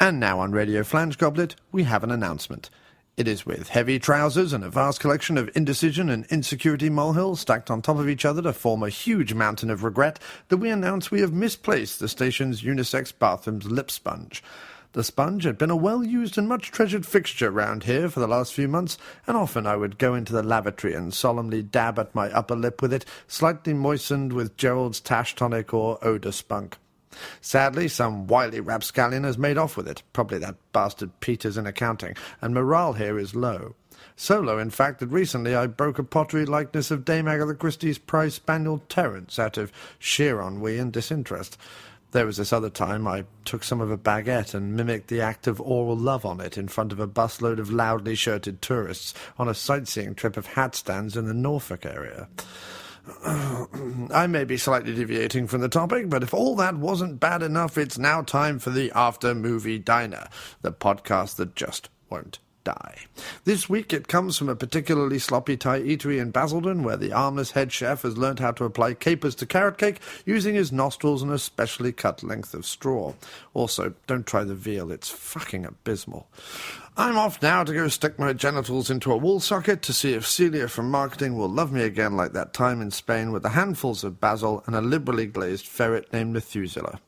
And now on Radio Flange Goblet, we have an announcement. It is with heavy trousers and a vast collection of indecision and insecurity molehills stacked on top of each other to form a huge mountain of regret that we announce we have misplaced the station's unisex bathroom's lip sponge. The sponge had been a well-used and much-treasured fixture round here for the last few months, and often I would go into the lavatory and solemnly dab at my upper lip with it, slightly moistened with Gerald's Tash Tonic or Odor Spunk. Sadly, some wily rapscallion has made off with it, probably that bastard Peters in accounting, and morale here is low. So low, in fact, that recently I broke a pottery likeness of Dame Agatha Christie's prize spaniel Terence out of sheer ennui and disinterest. There was this other time I took some of a baguette and mimicked the act of oral love on it in front of a busload of loudly shirted tourists on a sightseeing trip of hat stands in the Norfolk area. I may be slightly deviating from the topic, but if all that wasn't bad enough, it's now time for the After Movie Diner, the podcast that just won't die. This week it comes from a particularly sloppy Thai eatery in Basildon, where the armless head chef has learnt how to apply capers to carrot cake using his nostrils and a specially cut length of straw. Also, don't try the veal, it's fucking abysmal. I'm off now to go stick my genitals into a wool socket to see if Celia from marketing will love me again like that time in Spain with the handfuls of basil and a liberally glazed ferret named Methuselah.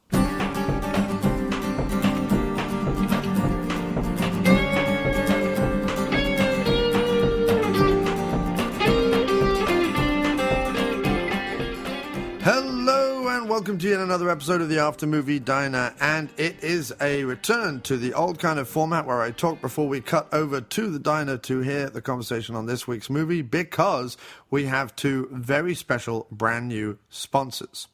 Welcome to yet another episode of the After Movie Diner, and it is a return to the old kind of format where I talk before we cut over to the diner to hear the conversation on this week's movie, because we have two very special brand new sponsors.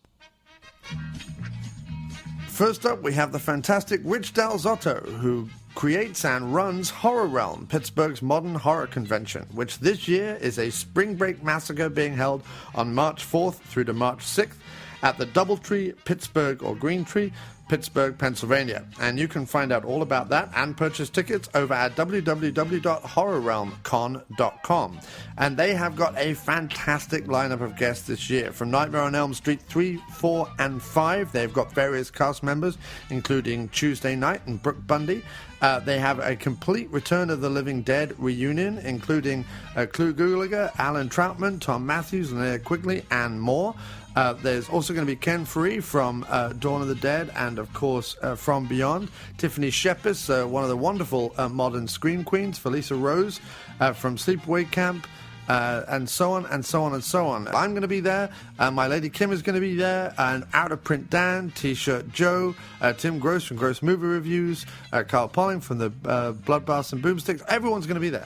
First up, we have the fantastic Rich Del Zotto, who creates and runs Horror Realm, Pittsburgh's modern horror convention, which this year is a spring break massacre being held on March 4th through to March 6th at the Doubletree, Pittsburgh or Green Tree, Pittsburgh, Pennsylvania. And you can find out all about that and purchase tickets over at www.horrorrealmcon.com. And they have got a fantastic lineup of guests this year. From Nightmare on Elm Street 3, 4, and 5, they've got various cast members, including Tuesday Night and Brooke Bundy. They have a complete Return of the Living Dead reunion, including Clu Gulager, Alan Troutman, Tom Matthews, Linnea Quigley, and more. There's also going to be Ken Free from Dawn of the Dead and, of course, From Beyond. Tiffany Shepis, one of the wonderful modern scream queens. Felissa Rose from Sleepaway Camp. And so on, and so on, and so on. I'm going to be there. My Lady Kim is going to be there. And Out of Print Dan, T-Shirt Joe, Tim Gross from Gross Movie Reviews, Carl Polling from the Bloodbaths and Boomsticks. Everyone's going to be there.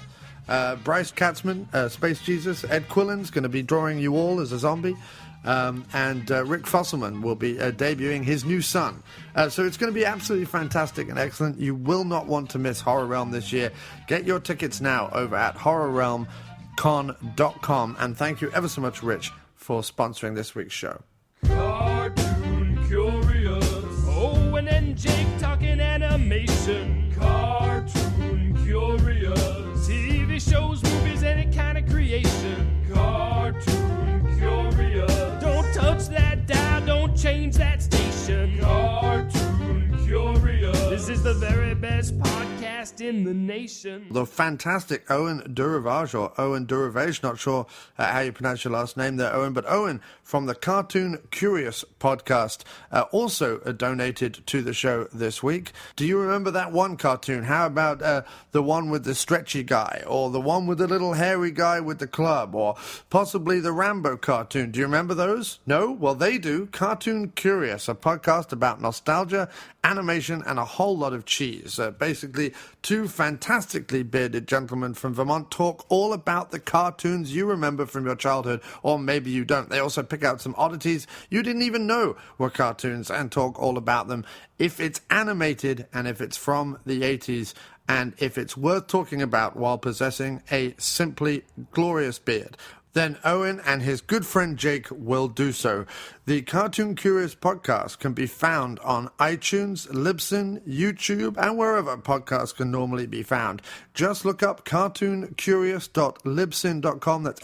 Bryce Katzman, Space Jesus. Ed Quillen's going to be drawing you all as a zombie. And Rick Fosselman will be debuting his new son. So it's going to be absolutely fantastic and excellent. You will not want to miss Horror Realm this year. Get your tickets now over at horrorrealmcon.com. And thank you ever so much, Rich, for sponsoring this week's show. Cartoon Curious. Owen and Jake talking animation. Cartoon Curious. TV shows, movies, any kind of creation. Cartoon Curious. Don't touch that dial, don't change that station. Cartoon Curious. This is the very best podcast in the nation. The fantastic Owen Duravage, or Owen Duravage, not sure how you pronounce your last name there, Owen, but Owen from the Cartoon Curious podcast also donated to the show this week. Do you remember that one cartoon? How about the one with the stretchy guy, or the one with the little hairy guy with the club, or possibly the Rambo cartoon? Do you remember those? No? Well, they do. Cartoon Curious, a podcast about nostalgia, animation, and a whole lot of cheese. Basically, two fantastically bearded gentlemen from Vermont talk all about the cartoons you remember from your childhood, or maybe you don't. They also pick out some oddities you didn't even know were cartoons and talk all about them. If it's animated, and if it's from the 80s, and if it's worth talking about while possessing a simply glorious beard, then Owen and his good friend Jake will do so. The Cartoon Curious podcast can be found on iTunes, Libsyn, YouTube, and wherever podcasts can normally be found. Just look up cartooncurious.libsyn.com. That's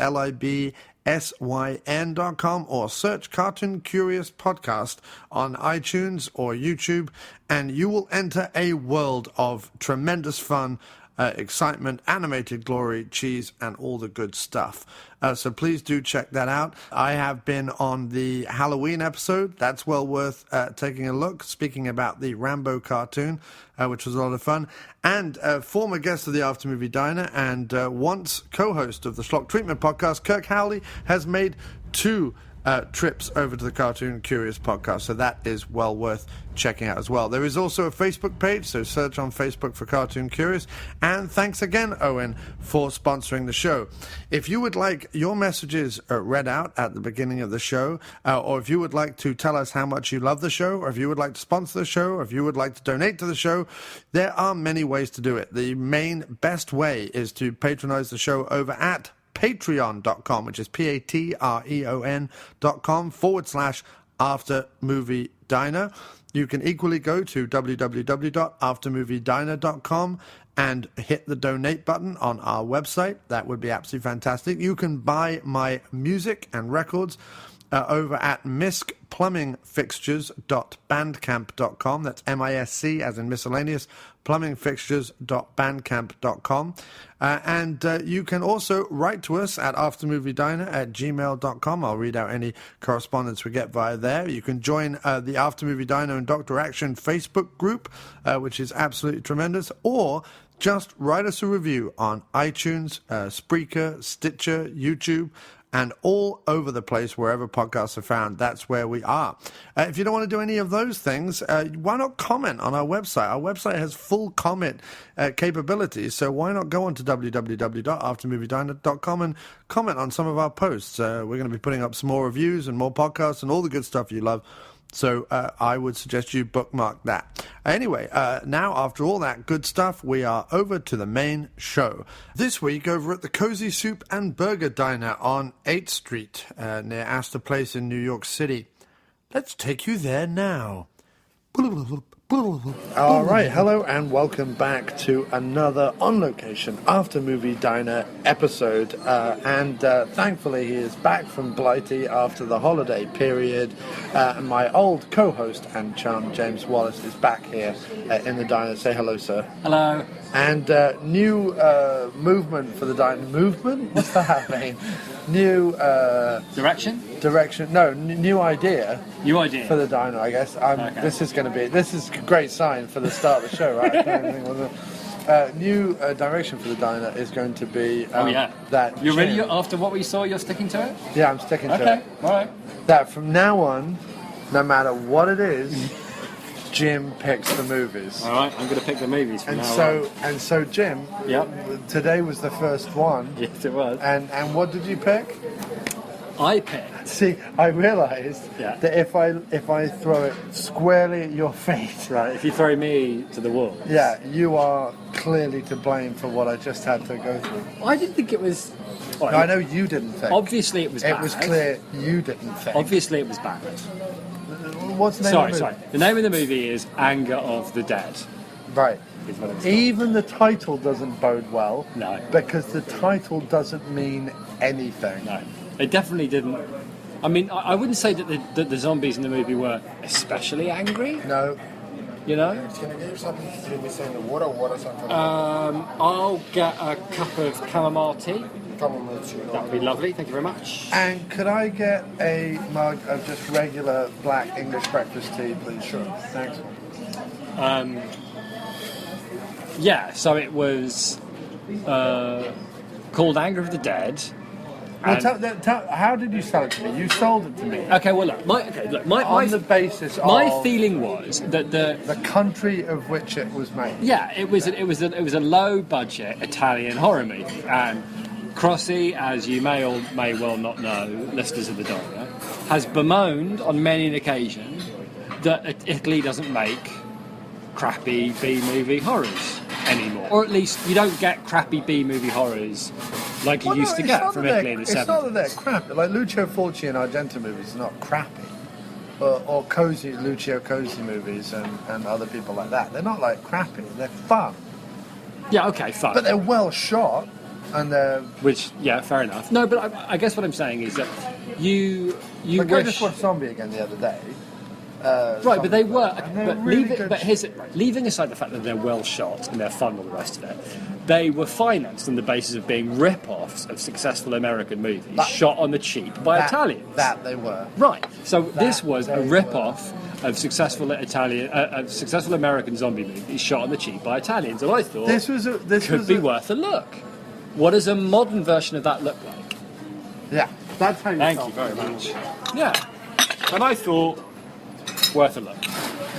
SYN.com, or search Cartoon Curious Podcast on iTunes or YouTube, and you will enter a world of tremendous fun, excitement, animated glory, cheese, and all the good stuff. So please do check that out. I have been on the Halloween episode. That's well worth taking a look, speaking about the Rambo cartoon, which was a lot of fun. And former guest of the After Movie Diner and once co-host of the Schlock Treatment podcast, Kirk Howley, has made 2 trips over to the Cartoon Curious podcast, so that is well worth checking out as well. There is also a Facebook page, so search on Facebook for Cartoon Curious. And thanks again, Owen, for sponsoring the show. If you would like your messages read out at the beginning of the show, or if you would like to tell us how much you love the show, or if you would like to sponsor the show, or if you would like to donate to the show, there are many ways to do it. The main best way is to patronize the show over at patreon.com, which is patreon.com/aftermoviediner. You can equally go to www.aftermoviediner.com and hit the donate button on our website. That would be absolutely fantastic. You can buy my music and records over at miscplumbingfixtures.bandcamp.com. That's MISC as in miscellaneous, plumbingfixtures.bandcamp.com. And you can also write to us at aftermoviediner@gmail.com. I'll read out any correspondence we get via there. You can join the After Movie Diner and Dr. Action Facebook group, which is absolutely tremendous, or just write us a review on iTunes, Spreaker, Stitcher, YouTube, and all over the place, wherever podcasts are found. That's where we are. If you don't want to do any of those things, why not comment on our website? Our website has full comment capabilities, so why not go on to www.aftermoviediner.com and comment on some of our posts? We're going to be putting up some more reviews and more podcasts and all the good stuff you love. So I would suggest you bookmark that. Anyway, now after all that good stuff, we are over to the main show. This week over at the Cozy Soup and Burger Diner on 8th Street near Astor Place in New York City. Let's take you there now. All right, hello and welcome back to another on-location After Movie Diner episode. And thankfully he is back from Blighty after the holiday period. And my old co-host and chum, James Wallace, is back here in the diner. Say hello, sir. Hello. And new movement for the diner. Movement? What's that mean? New... Direction? Direction. No, new idea. New idea. For the diner, I guess. Okay. This is a great sign for the start of the show, right? I can't even think of it. New direction for the diner is going to be that... You're ready after what we saw, you're sticking to it? Yeah, I'm sticking to it. Okay, alright. That from now on, no matter what it is, Jim picks the movies. Alright, I'm going to pick the movies from now on. And so, Jim, today was the first one. Yes, it was. And what did you pick? I picked. See, I realised that if I throw it squarely at your feet... Right, if you throw me to the wall. Yeah, you are clearly to blame for what I just had to go through. I didn't think it was... No, I know you didn't think. Obviously it was bad. It was clear you didn't think. Obviously it was bad. What's the name of the movie? The name of the movie is Anger of the Dead. Right. Is what it's Even the title doesn't bode well. No. Because the title doesn't mean anything. No. It definitely didn't. I mean, I wouldn't say that the zombies in the movie were especially angry. No. You know? Can I get you something to be saying the water or something? I'll get a cup of chamomile tea. Chamomile tea. That would be lovely. Thank you very much. And could I get a mug of just regular black English breakfast tea, please? Sure. Thanks. Yeah, so it was called Anger of the Dead. Well, how did you sell it to me? You sold it to me. Okay, well, look, my on the basis my of feeling was that the country of which it was made. Yeah, it was a low budget Italian horror movie, and Crossi, as you may or may well not know, listeners of the Diner, has bemoaned on many an occasion that Italy doesn't make crappy B-movie horrors anymore, or at least you don't get crappy B-movie horrors like you used to get from Italy in the 70s. It's not that they're crappy. Like Lucio Fulci and Argento movies are not crappy. Or Lucio Cosi movies and other people like that. They're not like crappy. They're fun. Yeah, okay, fun. But they're well shot. And they're... Which, yeah, fair enough. No, but I guess what I'm saying is that you Like, I wish... just watched Zombie again the other day. Right, but they were. And they're But, really good. leaving aside the fact that they're well shot and they're fun and all the rest of it, they were financed on the basis of being rip-offs of successful American movies shot on the cheap by Italians. That they were. Right. So this was a rip-off of successful American zombie movies shot on the cheap by Italians, and I thought This could was be worth a look. What does a modern version of that look like? Yeah, that's how you Thank felt. you very much. Yeah, and I thought worth a look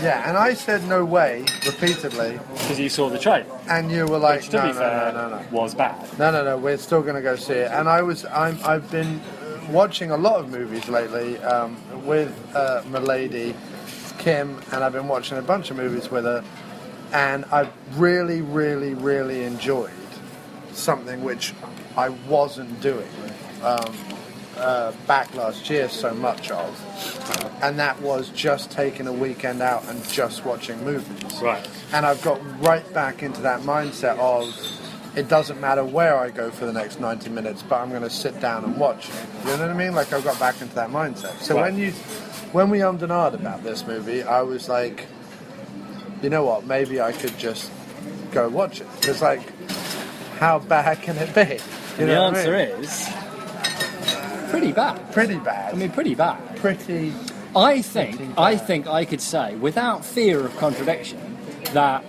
Yeah, and I said no way repeatedly, because you saw the trailer, and you were like, which to no, be no, fair no, was bad. no, we're still going to go see it. And I've been watching a lot of movies lately with my lady Kim, and I've been watching a bunch of movies with her, and I've really, really, really enjoyed something which I wasn't doing back last year so much of, and that was just taking a weekend out and just watching movies. Right. And I've got right back into that mindset of it doesn't matter where I go for the next 90 minutes, but I'm going to sit down and watch it. You know what I mean? Like, I've got back into that mindset. So Right. when we ummed and ahed about this movie, I was like, you know what, maybe I could just go watch it. Because, like, how bad can it be? You And the know what I answer mean? is pretty bad. Pretty bad. I mean, pretty bad. Pretty... I think I could say, without fear of contradiction, that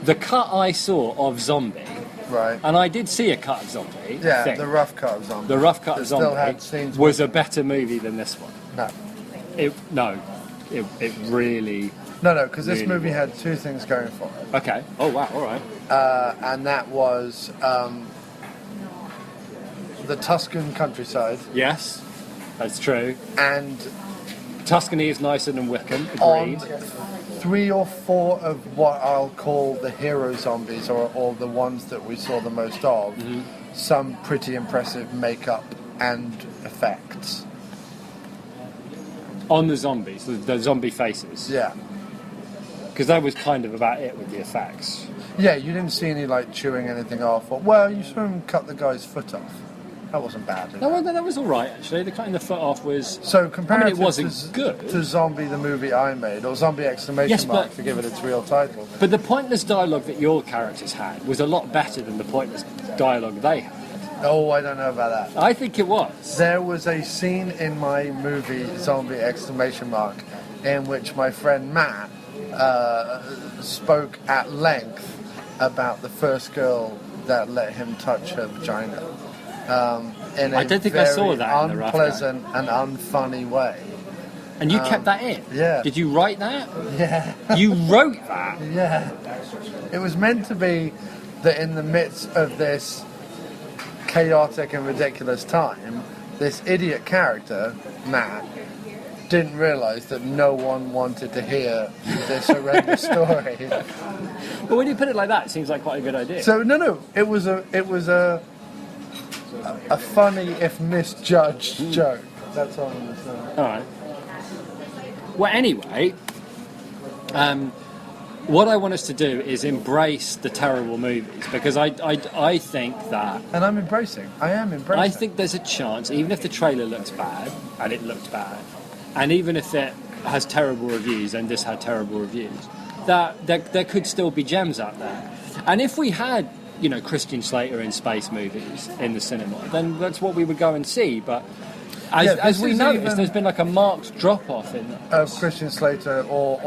the cut I saw of Zombie, Right. and I did see a cut of Zombie, I Yeah, think, the rough cut of Zombie. the rough cut That of still had Zombie scenes was a better movie than this one. No. It really... No, because this Really movie was. had two things going for it. Okay. Oh, wow, all right. And that was the Tuscan countryside Yes, that's true. and Tuscany is nicer than Wickham, on agreed. 3 or 4 of what I'll call the hero zombies, or the ones that we saw the most of, some pretty impressive makeup and effects. On the zombies, the zombie faces. Yeah. Because that was kind of about it with the effects. Yeah, you didn't see any, like, chewing anything off. Well, you saw him cut the guy's foot off. That wasn't bad. No, that was all right, actually. The cutting the foot off was... So comparative it wasn't good. to Zombie, the movie I made, or Zombie exclamation Yes, mark but- to give it its real title. But the pointless dialogue that your characters had was a lot better than the pointless dialogue they had. Oh, I don't know about that. I think it was. There was a scene in my movie Zombie exclamation mark in which my friend Matt spoke at length about the first girl that let him touch her vagina. In a I don't think I saw very that in the rough unpleasant and unfunny way. And you kept that in? yeah. Did you write that? Yeah. You wrote that? Yeah. It was meant to be that in the midst of this chaotic and ridiculous time, this idiot character, Matt, didn't realise that no one wanted to hear this horrendous story. But when you put it like that, it seems like quite a good idea. So no, it was a funny if misjudged joke. That's all I'm going to say. All right. Well, anyway, what I want us to do is embrace the terrible movies, because I think that... And I'm embracing. I am embracing. I think there's a chance, even if the trailer looks bad, and it looked bad, and even if it has terrible reviews, and this had terrible reviews, that there could still be gems out there. And if we had, Christian Slater in space movies in the cinema, then that's what we would go and see. But as we noticed, there's been like a marked drop-off in of Christian Slater or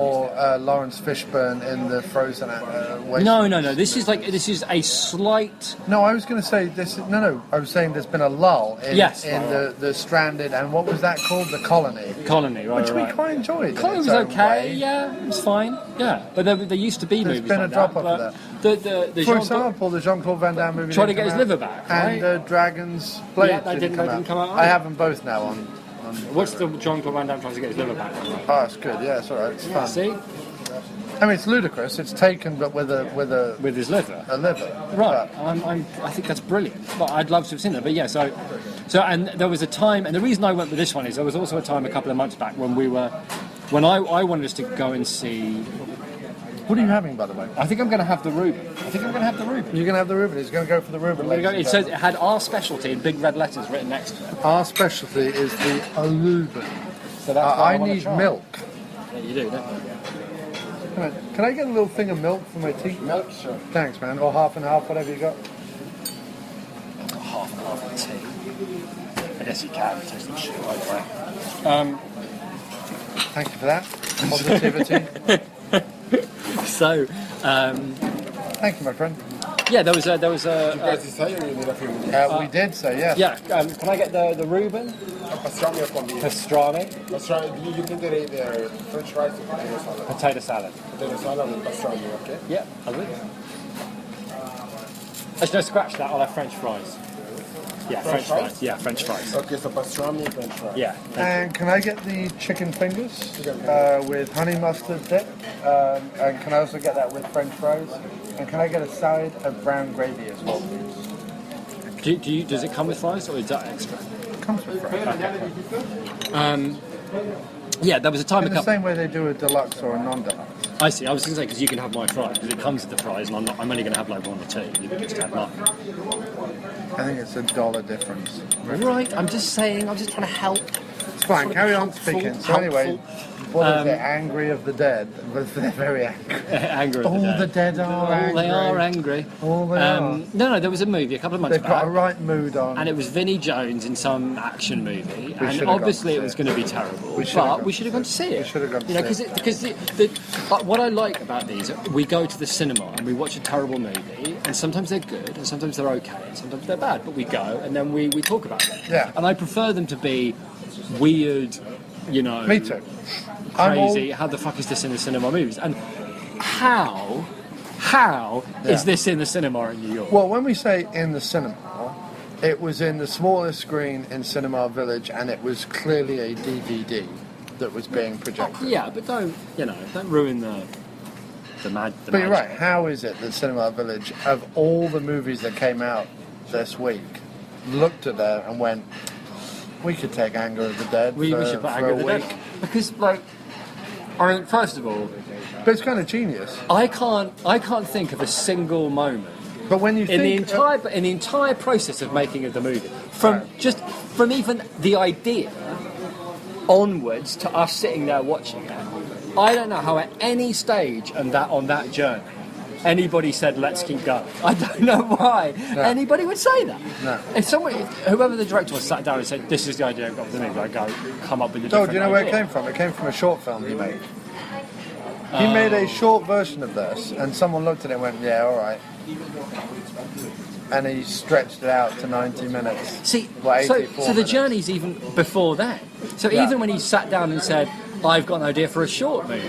Lawrence Fishburne in the Frozen Wasteland. No. This is a slight... No, I was going to say this. No. I was saying there's been a lull in the Stranded, and what was that called? The Colony. Colony, right? Which we quite enjoyed. The Colony was okay. Yeah, it was fine. Yeah, but there used to be There's movies been like a drop that. off of The For Jean-Claude- example, the Jean-Claude Van Damme movie Trying to didn't get come his out, liver back, right? and Dragon's Blade Yeah, that didn't come out. I have them both now on. What's the Jean-Claude Van Damme trying to get his liver back? Oh, it's good. Yeah, it's all right. It's fun. See, I mean, it's ludicrous. It's taken, but with a with his liver. liver. Right, But I think that's brilliant. But I'd love to have seen that. But yeah, so and there was a time, and the reason I went with this one is there was also a time a couple of months back when I wanted us to go and see What are you having, by the way? I think I'm going to have the Reuben. You're going to have the Reuben. He's going to go for the Reuben. It says it had our specialty in big red letters written next to it. Our specialty is the Reuben. So that's what I wanna need try. milk. Yeah, you do, don't you? Can I get a little thing of milk for my tea? Milk, sure. Thanks, man. Or half and half, whatever you got. I've got half and half of tea. I guess you can. It tastes like shit either way. Thank you for that. Positivity. So, Thank you, my friend. yeah, there was a Guys, decide you need a few minutes. We did say yes. yeah. Can I get the Reuben Pastrami or con pastrami, Pastrami, you can get either French fries or potato salad. potato salad? Potato salad with pastrami, okay? Yeah, I will. Actually, no, scratch that. I'll have French fries. Yeah, French fries? fries. Yeah, French fries. Okay, so pastrami and French fries. Yeah. And can I get the chicken fingers with honey mustard dip? And can I also get that with French fries? And can I get a side of brown gravy as well, please? Does it come with fries or is that extra? Comes with fries. Yeah, there was a time In the same way they do a deluxe or a non-deluxe. I see. I was going to say because you can have my fries because it comes with the fries, and I'm only going to have like one or two. You can just have mine. I think it's $1 difference. Right. I'm just saying. I'm just trying to help. It's fine, carry on Helpful, speaking. So anyway, what is it? Um, Angry of the dead. But they're very angry. Angry. All the dead are angry. They are angry. All they are. No, there was a movie a couple of months They've back. got a right mood on. And it was Vinnie Jones in some action movie, and should've obviously gone it to was see going to be terrible. We should've But gone we should have gone to see it. We should have gone to You know, see because but what I like about these, we go to the cinema and we watch a terrible movie, and sometimes they're good, and sometimes they're okay, and sometimes they're bad. But we go and then we talk about them. Yeah. And I prefer them to be weird, you know. Me too. Crazy. How the fuck is this in the cinema movies? And how is this in the cinema in New York? Well, when we say in the cinema, it was in the smallest screen in Cinema Village, and it was clearly a DVD that was being projected. Yeah, but don't ruin the But you're right. How is it that Cinema Village, of all the movies that came out this week, looked at that and went, "We could take Anger of the Dead We should put Anger for of a the week." Dead. Because, like, I mean, first of all, But it's kind of genius. I can't think of a single moment But when you in think the entire process of making of the movie, from even the idea onwards to us sitting there watching it, I don't know how at any stage on that journey anybody said let's keep going. I don't know why anybody would say that. No. If whoever the director was sat down and said this is the idea of the movie, I go come up with a Oh, different do you know where it idea. came from? It came from a short film he made. He made a short version of this, and someone looked at it and went, "Yeah, all right." And he stretched it out to 90 minutes. See, Well, so 84 the minutes. journey's even before that. So Yeah. even when he sat down and said, "I've got an idea for a short movie,"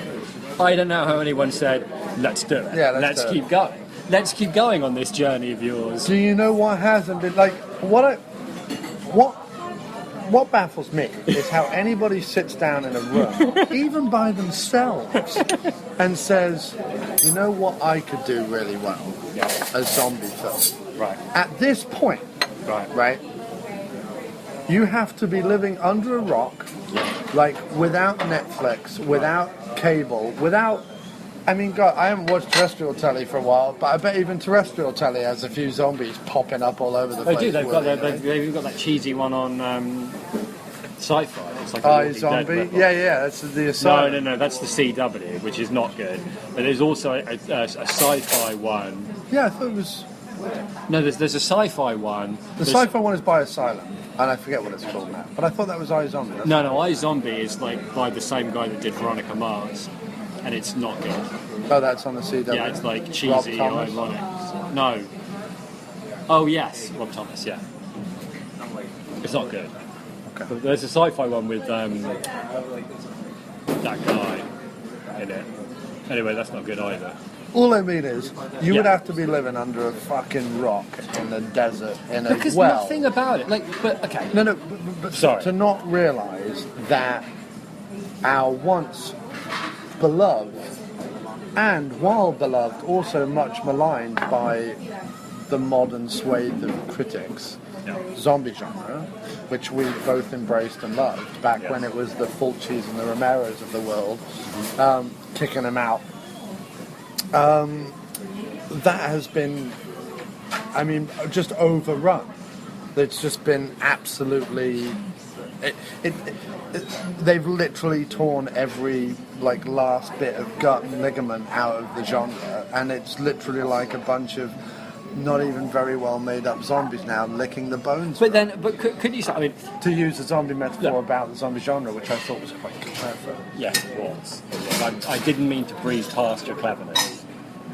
I don't know how anyone said, "Let's do it. Yeah, let's do it." keep going. Let's keep going on this journey of yours." Do you know what hasn't been like what baffles me is how anybody sits down in a room, even by themselves, and says, "You know what I could do really well? A zombie film." Right. At this point, right, you have to be living under a rock, like without Netflix, without cable, without. I mean, God, I haven't watched terrestrial telly for a while, but I bet even terrestrial telly has a few zombies popping up all over the They place. do. They've willy-nilly. they've got that cheesy one on Sci-Fi. It's like a Oh, Walking Dead zombie? ripoff. Yeah, that's the asylum. No, that's the CW, which is not good. But there's also a Sci-Fi one. Yeah, I thought it was. No, there's a Sci-Fi one. The sci-fi one is by Asylum, and I forget what it's called now. But I thought that was iZombie. No, iZombie is like by the same guy that did Veronica Mars, and it's not good. Oh, that's on the CW. Yeah, it's like Rob cheesy, Thomas? ironic. No. Oh yes, Rob Thomas. Yeah. It's not good. Okay. But there's a sci-fi one with that guy in it. Anyway, that's not good either. All I mean is, you would Yeah. have to be living under a fucking rock in the desert in a Because well. nothing about it. But okay. No, but Sorry. to not realise that our once beloved, and while beloved, also much maligned by the modern swathe of critics, zombie genre, which we both embraced and loved back when it was the Fulcis and the Romeros of the world, kicking them out That has been, I mean, just overrun. It's just been absolutely. They've literally torn every last bit of gut and ligament out of the genre, and it's literally like a bunch of not even very well made up zombies now licking the bones. But could you say? I mean, to use a zombie metaphor Yeah. about the zombie genre, which I thought was quite clever. yes, it was. I didn't mean to breeze past your cleverness.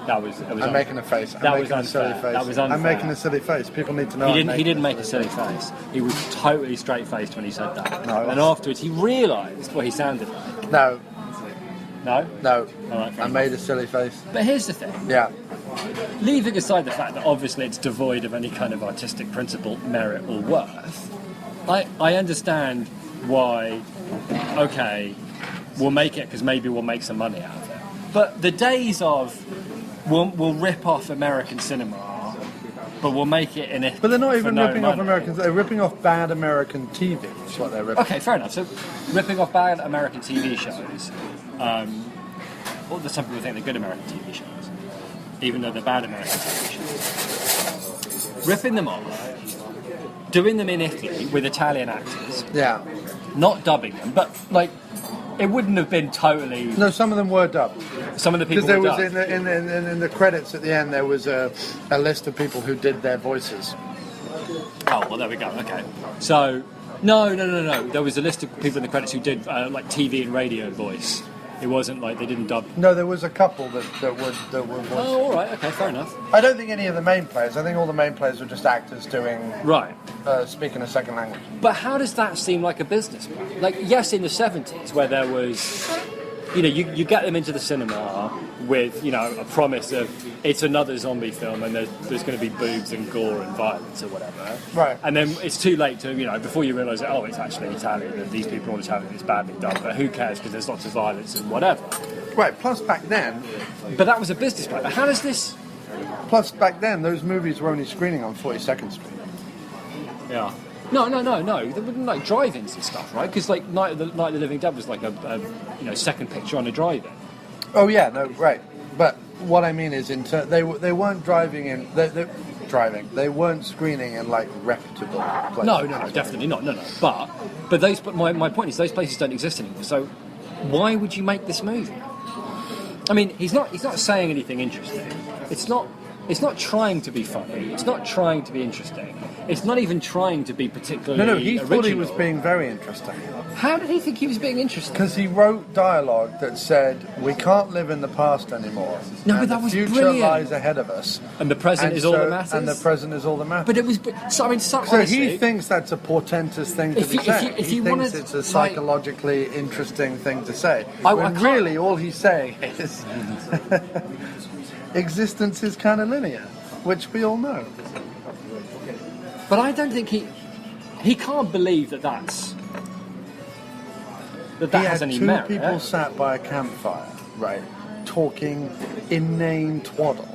That was. I'm making a face. That I'm was making a silly unfair. face. That was unfair. I'm making a silly face. People need to know. He didn't make a silly face. He was totally straight faced when he said that. No. And afterwards, he realised what he sounded like. No, No. no. All right, fair I enough. made a silly face. But here's the thing. Yeah. Leaving aside the fact that obviously it's devoid of any kind of artistic principle, merit, or worth, I understand why. Okay, we'll make it because maybe we'll make some money out of it. But the days of we'll rip off American cinema, but we'll make it in it. But they're not for even no ripping off money. Americans. They're ripping off bad American TV. That's what they're ripping. Okay, fair enough. So, ripping off bad American TV shows, or there's some people think they're good American TV shows, even though they're bad American TV shows. Ripping them off, doing them in Italy with Italian actors, Yeah. not dubbing them, but it wouldn't have been totally. No, some of them were dubbed. Some of the people Because there were was dubbed. in the credits at the end there was a list of people who did their voices. Oh, well, there we go. Okay. So, no. There was a list of people in the credits who did TV and radio voice. It wasn't like they didn't dub. No, there was a couple that were voiced. Oh, all right. Okay, fair enough. I don't think any of the main players. I think all the main players were just actors doing Right. speaking a second language. But how does that seem like a business plan? Yes, in the 70s, where there was, you get them into the cinema with, a promise of it's another zombie film and there's going to be boobs and gore and violence or whatever. Right. And then it's too late to, before you realise that, oh, it's actually Italian and these people are Italian, it's badly done, but who cares because there's lots of violence and whatever. Right. Plus back then, But that was a business plan. But how does this... those movies were only screening on 42nd Street. Yeah. No. They wouldn't drive-ins and stuff, right? Because Night of the Living Dead was a second picture on a drive-in. Oh yeah, no, right. But what I mean is, they weren't driving in. They weren't screening in reputable places. No, definitely not. No. But my point is, those places don't exist anymore. So why would you make this movie? I mean, he's not saying anything interesting. It's not trying to be funny. It's not trying to be interesting. It's not even trying to be particularly No, he thought he original. was being very interesting. How did he think he was being interesting? Because he wrote dialogue that said, "We can't live in the past anymore. No, and but that the was future brilliant. lies ahead of us. And the present And is all so- that matters. And the present is all that matters." But it was. So So he thinks that's a portentous thing to If be you- if saying. you- if he you thinks wanted, it's a like- psychologically interesting thing to say. I when can't- really all he's saying is existence is kind of linear, which we all know. But I don't think he can't believe that He has had any two merit. people sat by a campfire, right, talking inane twaddle,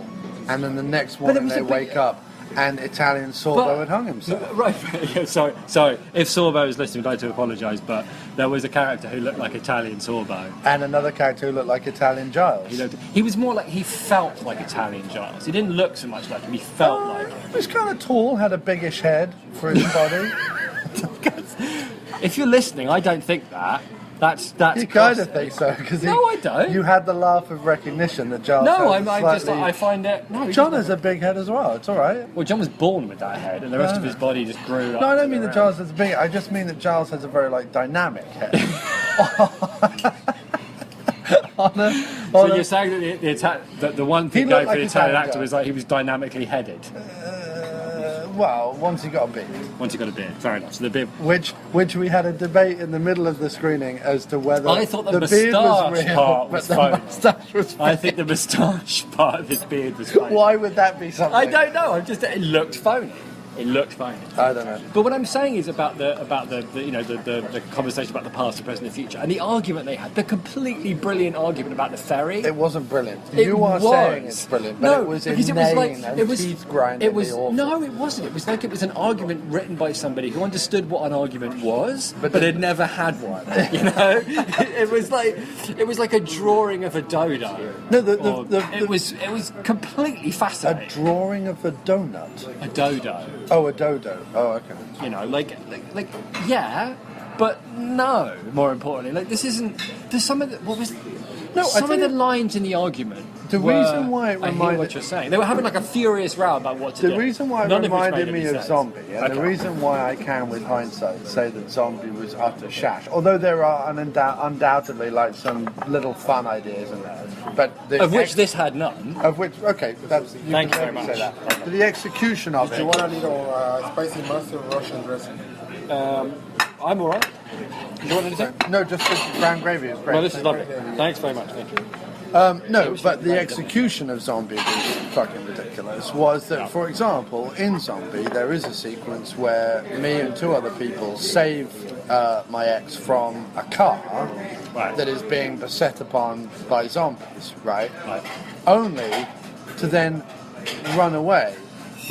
and then the next morning was they a bit- wake up and Italian Sorbo had hung himself. Right, yeah, sorry. If Sorbo is listening, I'd like to apologise, but there was a character who looked like Italian Sorbo. And another character who looked like Italian Giles. He was more like, he felt like Italian Giles. He didn't look so much like him, he felt like him. He was kind of tall, had a biggish head for his body. If you're listening, I don't think that. That's You kind of think so, because No, I don't. You had the laugh of recognition that Giles. No, has a I find it. No, he John doesn't. has a big head as well. It's all right. Well, John was born with that head, and the rest of his body just grew up. No, I don't to mean the that round. Giles has a big. I just mean that Giles has a very dynamic head. So you're saying that the one thing He looked going for the like Italian Italian actor was he was dynamically headed Well, once he got a beard. once he got a beard. Fair enough. So the beard. Which we had a debate in the middle of the screening as to whether I thought the beard was moustache real, part but was the phony. moustache was I fake. think the moustache part of his beard was phony. Why would that be something? I don't know. It looked phony. It looked fine. I don't know. But what I'm saying is about the conversation about the past, the present, and the future, and the argument they had, the completely brilliant argument about the ferry. It wasn't brilliant. It You are was. saying it's brilliant, but No, it was because inane and teeth-grindingly It was awful. no, it wasn't. It was like it was an argument written by somebody who understood what an argument was, but had never had one. You know, it was like a drawing of a dodo. No, it was completely fascinating. a drawing of a donut. A dodo. Oh, a dodo. Oh, okay. You know, like yeah, but no. More importantly, like this isn't. There's some of the some of the lines in the argument. The reason why it I hear reminded what you're saying. They were having like a furious row about what to do. The reason why it None of which reminded made me any of sense. Zombie, and the Okay. reason why I can, with hindsight, say that Zombie was utter shash, although there are undoubtedly like some little fun ideas in there, but Of which this had none. okay, that's you Thank can you very maybe say much. that. But the execution of Do it. you want a little spicy mustard Russian dressing? I'm all right. Do you want anything? No, just the brown gravy is great. Well, this is lovely. Thanks very much. Thank you. No, but the execution of Zombie was fucking ridiculous. Was that, for example, in Zombie, there is a sequence where me and two other people save my ex from a car Right. that is being beset upon by zombies, right? Right. Only to then run away,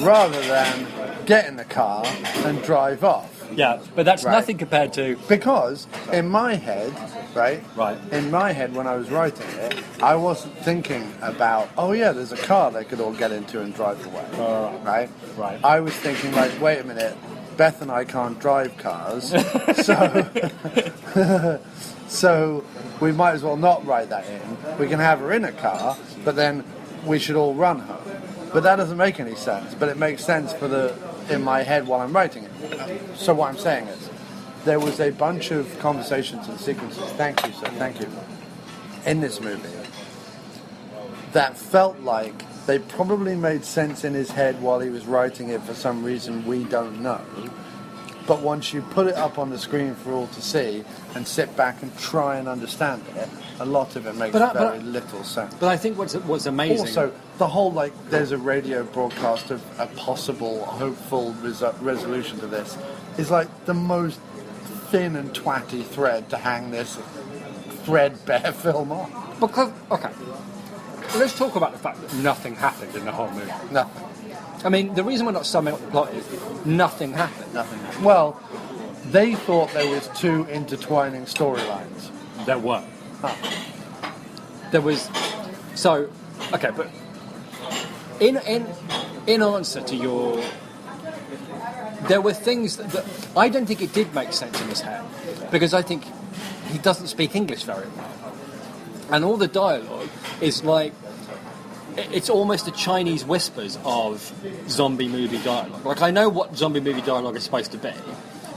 rather than get in the car and drive off. Yeah, but that's Right. nothing compared to. Because in my head, right? Right. In my head, when I was writing it, I wasn't thinking about, oh yeah, there's a car they could all get into and drive away. Right? Right. I was thinking, like, wait a minute, Beth and I can't drive cars, so we might as well not write that in. We can have her in a car, but then we should all run home. But that doesn't make any sense. But it makes sense in my head while I'm writing it. So what I'm saying is, there was a bunch of conversations and sequences, thank you, sir, thank you, in this movie that felt like they probably made sense in his head while he was writing it for some reason we don't know. But once you put it up on the screen for all to see and sit back and try and understand it, a lot of it makes very little sense. But I think what's amazing. Also, the whole, like, there's a radio broadcast of a possible, hopeful resolution to this is like the most thin and twatty thread to hang this threadbare film on. Because okay, let's talk about the fact that nothing happened in the whole movie. Nothing. I mean, the reason we're not summing up the plot is nothing happened. Nothing. Well, they thought there was two intertwining storylines. There were. Huh. There was. So, okay, but in answer to your, there were things that I don't think it did make sense in his head, because I think he doesn't speak English very well, and all the dialogue is like. It's almost the Chinese whispers of zombie movie dialogue. Like, I know what zombie movie dialogue is supposed to be,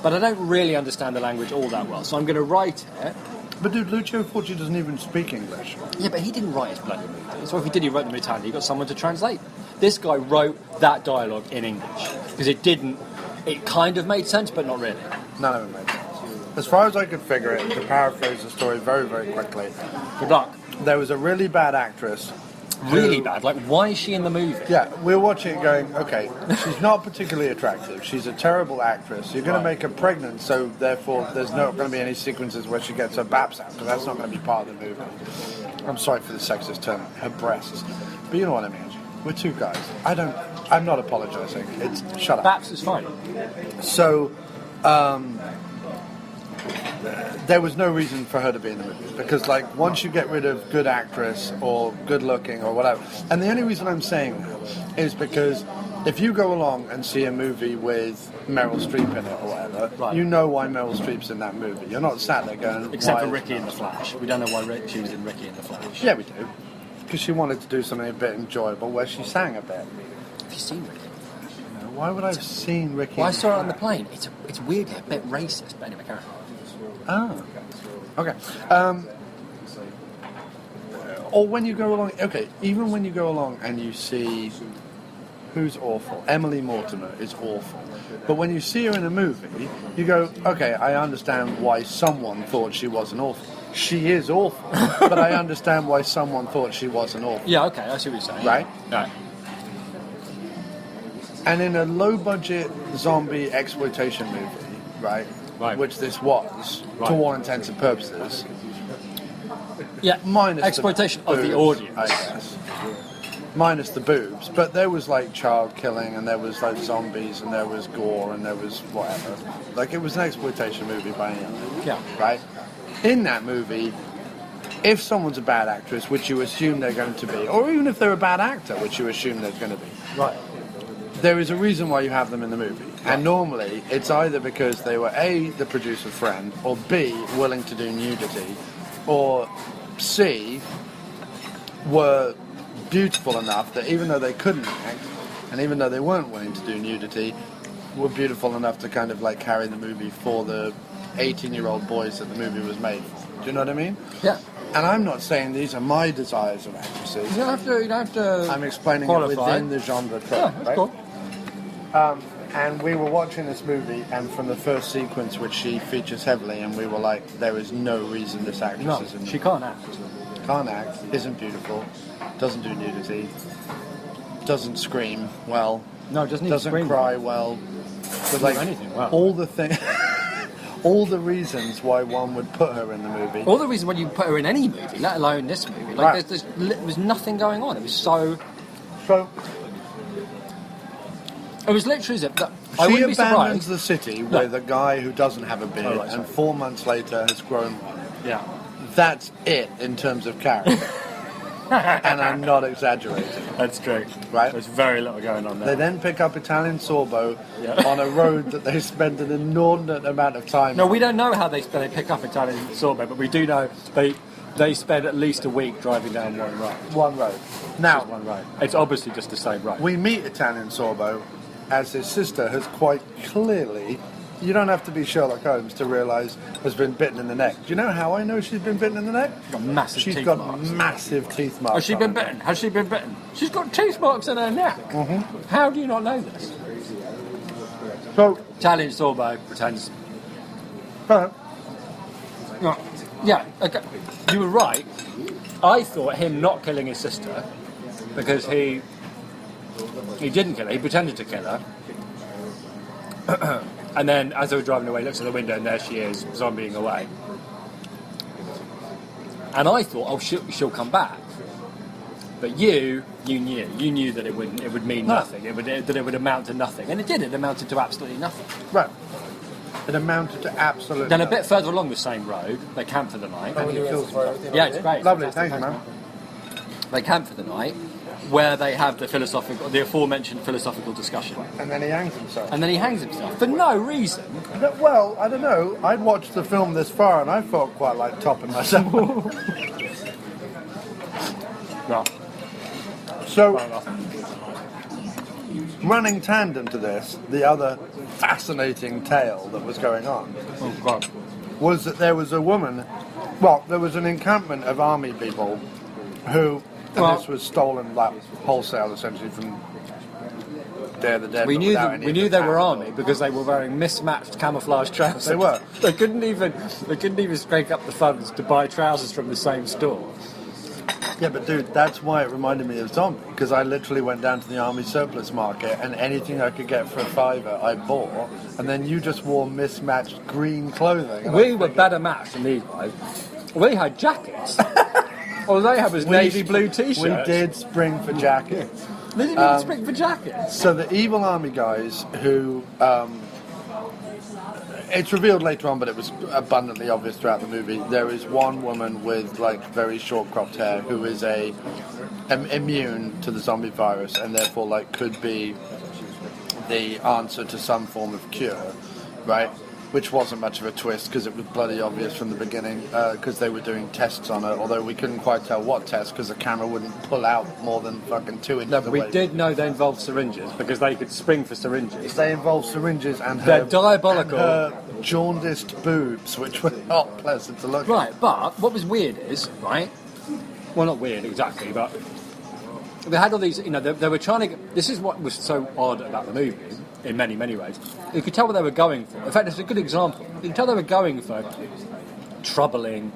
but I don't really understand the language all that well. So I'm going to write it. But dude, Lucio Fulci doesn't even speak English. Yeah, but he didn't write his bloody movie. So if he did, he wrote them in Italian. He got someone to translate. This guy wrote that dialogue in English because it didn't. It kind of made sense, but not really. None of it made sense. As far as I could figure it, to paraphrase the story very, very quickly, Good luck. there was a really bad actress. Really bad. Like, why is she in the movie? Yeah, we're watching it going, okay, she's not particularly attractive. She's a terrible actress. You're going to make her pregnant, so therefore there's not going to be any sequences where she gets her baps out, because that's not going to be part of the movie. I'm sorry for the sexist term, her breasts. But you know what I mean. We're two guys. I'm not apologising. Shut up. Baps is fine. So, there was no reason for her to be in the movie, because, like, once you get rid of good actress or good looking or whatever, and the only reason I'm saying that is because if you go along and see a movie with Meryl Streep in it or whatever, Right. you know why Meryl Streep's in that movie. You're not sat there going, Except why for is Ricky in the Flash. We don't know why she was in Ricky in the Flash. Yeah, we do, because she wanted to do something a bit enjoyable where she sang a bit. Have you seen Ricky? Why would I have seen Ricky? Well, I in saw it on the Flash? plane. It's weirdly a bit racist, but anyway, carry on. Oh, okay. Or when you go along, okay, even when you go along and you see who's awful, Emily Mortimer is awful, but when you see her in a movie, you go, okay, I understand why someone thought she wasn't awful. She is awful, but I understand why someone thought she wasn't awful. Yeah, okay, I see what you're saying. Right? Right. And in a low-budget zombie exploitation movie, right, which this was, to all intents and purposes, minus exploitation the of the boobs, audience. I guess. Minus the boobs, but there was like child killing, and there was like zombies, and there was gore, and there was whatever. Like, it was an exploitation movie by any other. Yeah. Right? In that movie, if someone's a bad actress, which you assume they're going to be, or even if they're a bad actor, which you assume they're going to be, Right. there is a reason why you have them in the movie. And normally, it's either because they were A, the producer friend, or B, willing to do nudity, or C, were beautiful enough that even though they couldn't act, and even though they weren't willing to do nudity, were beautiful enough to kind of like carry the movie for the 18-year-old boys that the movie was made for. Do you know what I mean? Yeah. And I'm not saying these are my desires of actresses. You don't have to. I'm explaining qualify. it within the genre trope. Yeah, that's right? cool. And we were watching this movie, and from the first sequence, which she features heavily, and we were like, there is no reason this actress No, is in she can't act. Can't act, isn't beautiful, doesn't do nudity, doesn't scream well, No, doesn't even doesn't scream. cry well. Doesn't do anything well. All the thing, all the reasons why one would put her in the movie. All the reason why you put her in any movie, let alone this movie, like Right. there was nothing going on. It was so. So It was literally that I she wouldn't be abandons surprised. the city No. with a guy who doesn't have a beard, Oh, right, and sorry. 4 months later has grown one. Yeah. That's it in terms of character. And I'm not exaggerating. That's true. Right. There's very little going on They there. then pick up Italian Sorbo Yeah. on a road that they spend an inordinate amount of time No, on. we don't know how they pick up Italian sorbet, but we do know they spend at least a week driving down one road. One road. Now, Just one road. It's obviously just the same road. we meet Italian Sorbo as his sister has quite clearly, you don't have to be Sherlock Holmes to realise, has been bitten in the neck. Do you know how I know she's been bitten in the neck? Got massive She's teeth got marks. massive teeth marks. Has she on been her bitten? Has she been bitten? She's got teeth marks in her neck. Mm-hmm. How do you not know this? neck. So, Italian Sorbo pretends. uh, No. Yeah, okay. You were right. I thought him not killing his sister because he didn't kill her. He pretended to kill her. And then, as they were driving away, he looks at the window and there she is, zombieing away. And I thought, oh, she'll come back. But you knew that it would mean nothing. That it would amount to nothing, and it did. It amounted to absolutely nothing. right. It amounted to absolutely Then a nothing. bit further along the same road, they camp for the night. And he kills himself. Yeah, it's great. Lovely, Fantastic. thank you, man. They camp for the night, where they have the aforementioned philosophical discussion, And then he hangs himself. and then he hangs himself for no reason. Well, I don't know. I'd watched the film this far, and I felt quite like topping myself. No, So, fair enough. running tandem to this, the other fascinating tale that was going on Oh God. was that there was a woman, well, there was an encampment of army people who, and Well- this was stolen like wholesale essentially from Day of the Dead. We but knew without that, any we of knew the they were tackle. army because they were wearing mismatched camouflage trousers. They were. They couldn't even scrape up the funds to buy trousers from the same store. Yeah, but dude, that's why it reminded me of Zombie, because I literally went down to the army surplus market and anything I could get for a £5 I bought, and then you just wore mismatched green clothing. And We I were figured- better matched than these guys. We had jackets. All they had was navy blue t-shirts. We did spring for jackets. They didn't even spring for jackets. So the evil army guys who, it's revealed later on, but it was abundantly obvious throughout the movie. There is one woman with like very short cropped hair who is immune to the zombie virus and therefore like could be the answer to some form of cure, right? Which wasn't much of a twist because it was bloody obvious from the beginning because they were doing tests on her, although we couldn't quite tell what test because the camera wouldn't pull out more than fucking 2 inches No, but we away. did know they involved syringes because they could spring for syringes. They involve syringes and They're her, diabolical. and her jaundiced boobs, which were not pleasant to look at. Right, but what was weird is, right? Well, not weird exactly, but they had all these, they were trying to. This is what was so odd about the movie, in many, many ways. You could tell what they were going for. In fact, it's a good example. You could tell they were going for troubling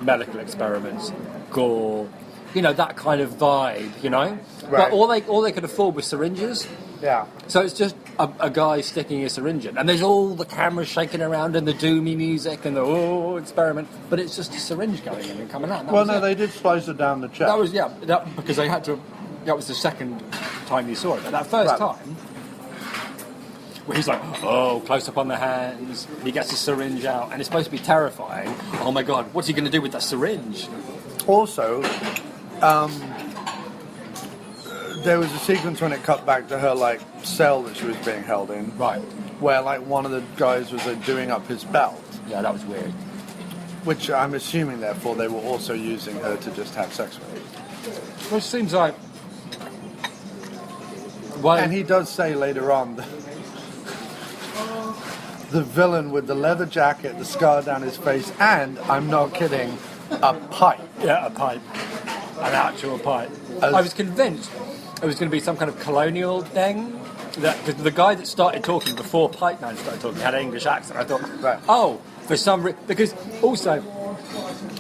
medical experiments, gore, you know, that kind of vibe, you know. Right. But all they could afford was syringes. Yeah. So it's just a guy sticking a syringe in, and there's all the cameras shaking around and the doomy music and the experiment, but it's just a syringe going in and coming out. And that Well, was no, it. they did slice it down the chest. That was because they had to. That was the second time you saw it. But that first Right. time, where he's like, oh, close up on the hands. He gets the syringe out, and it's supposed to be terrifying. Oh my God, what's he going to do with that syringe? Also, there was a sequence when it cut back to her like cell that she was being held in, Right. where like one of the guys was doing up his belt, Yeah, that was weird. which I'm assuming therefore they were also using her to just have sex with. Which seems like. Why? And he does say later on that the villain with the leather jacket, the scar down his face, and I'm not kidding, a pipe. Yeah, a pipe. An actual pipe. As- I was convinced it was going to be some kind of colonial thing. Because the guy that started talking before Pipe Man started talking had an English accent. I thought, Right. oh, for some reason. Because also,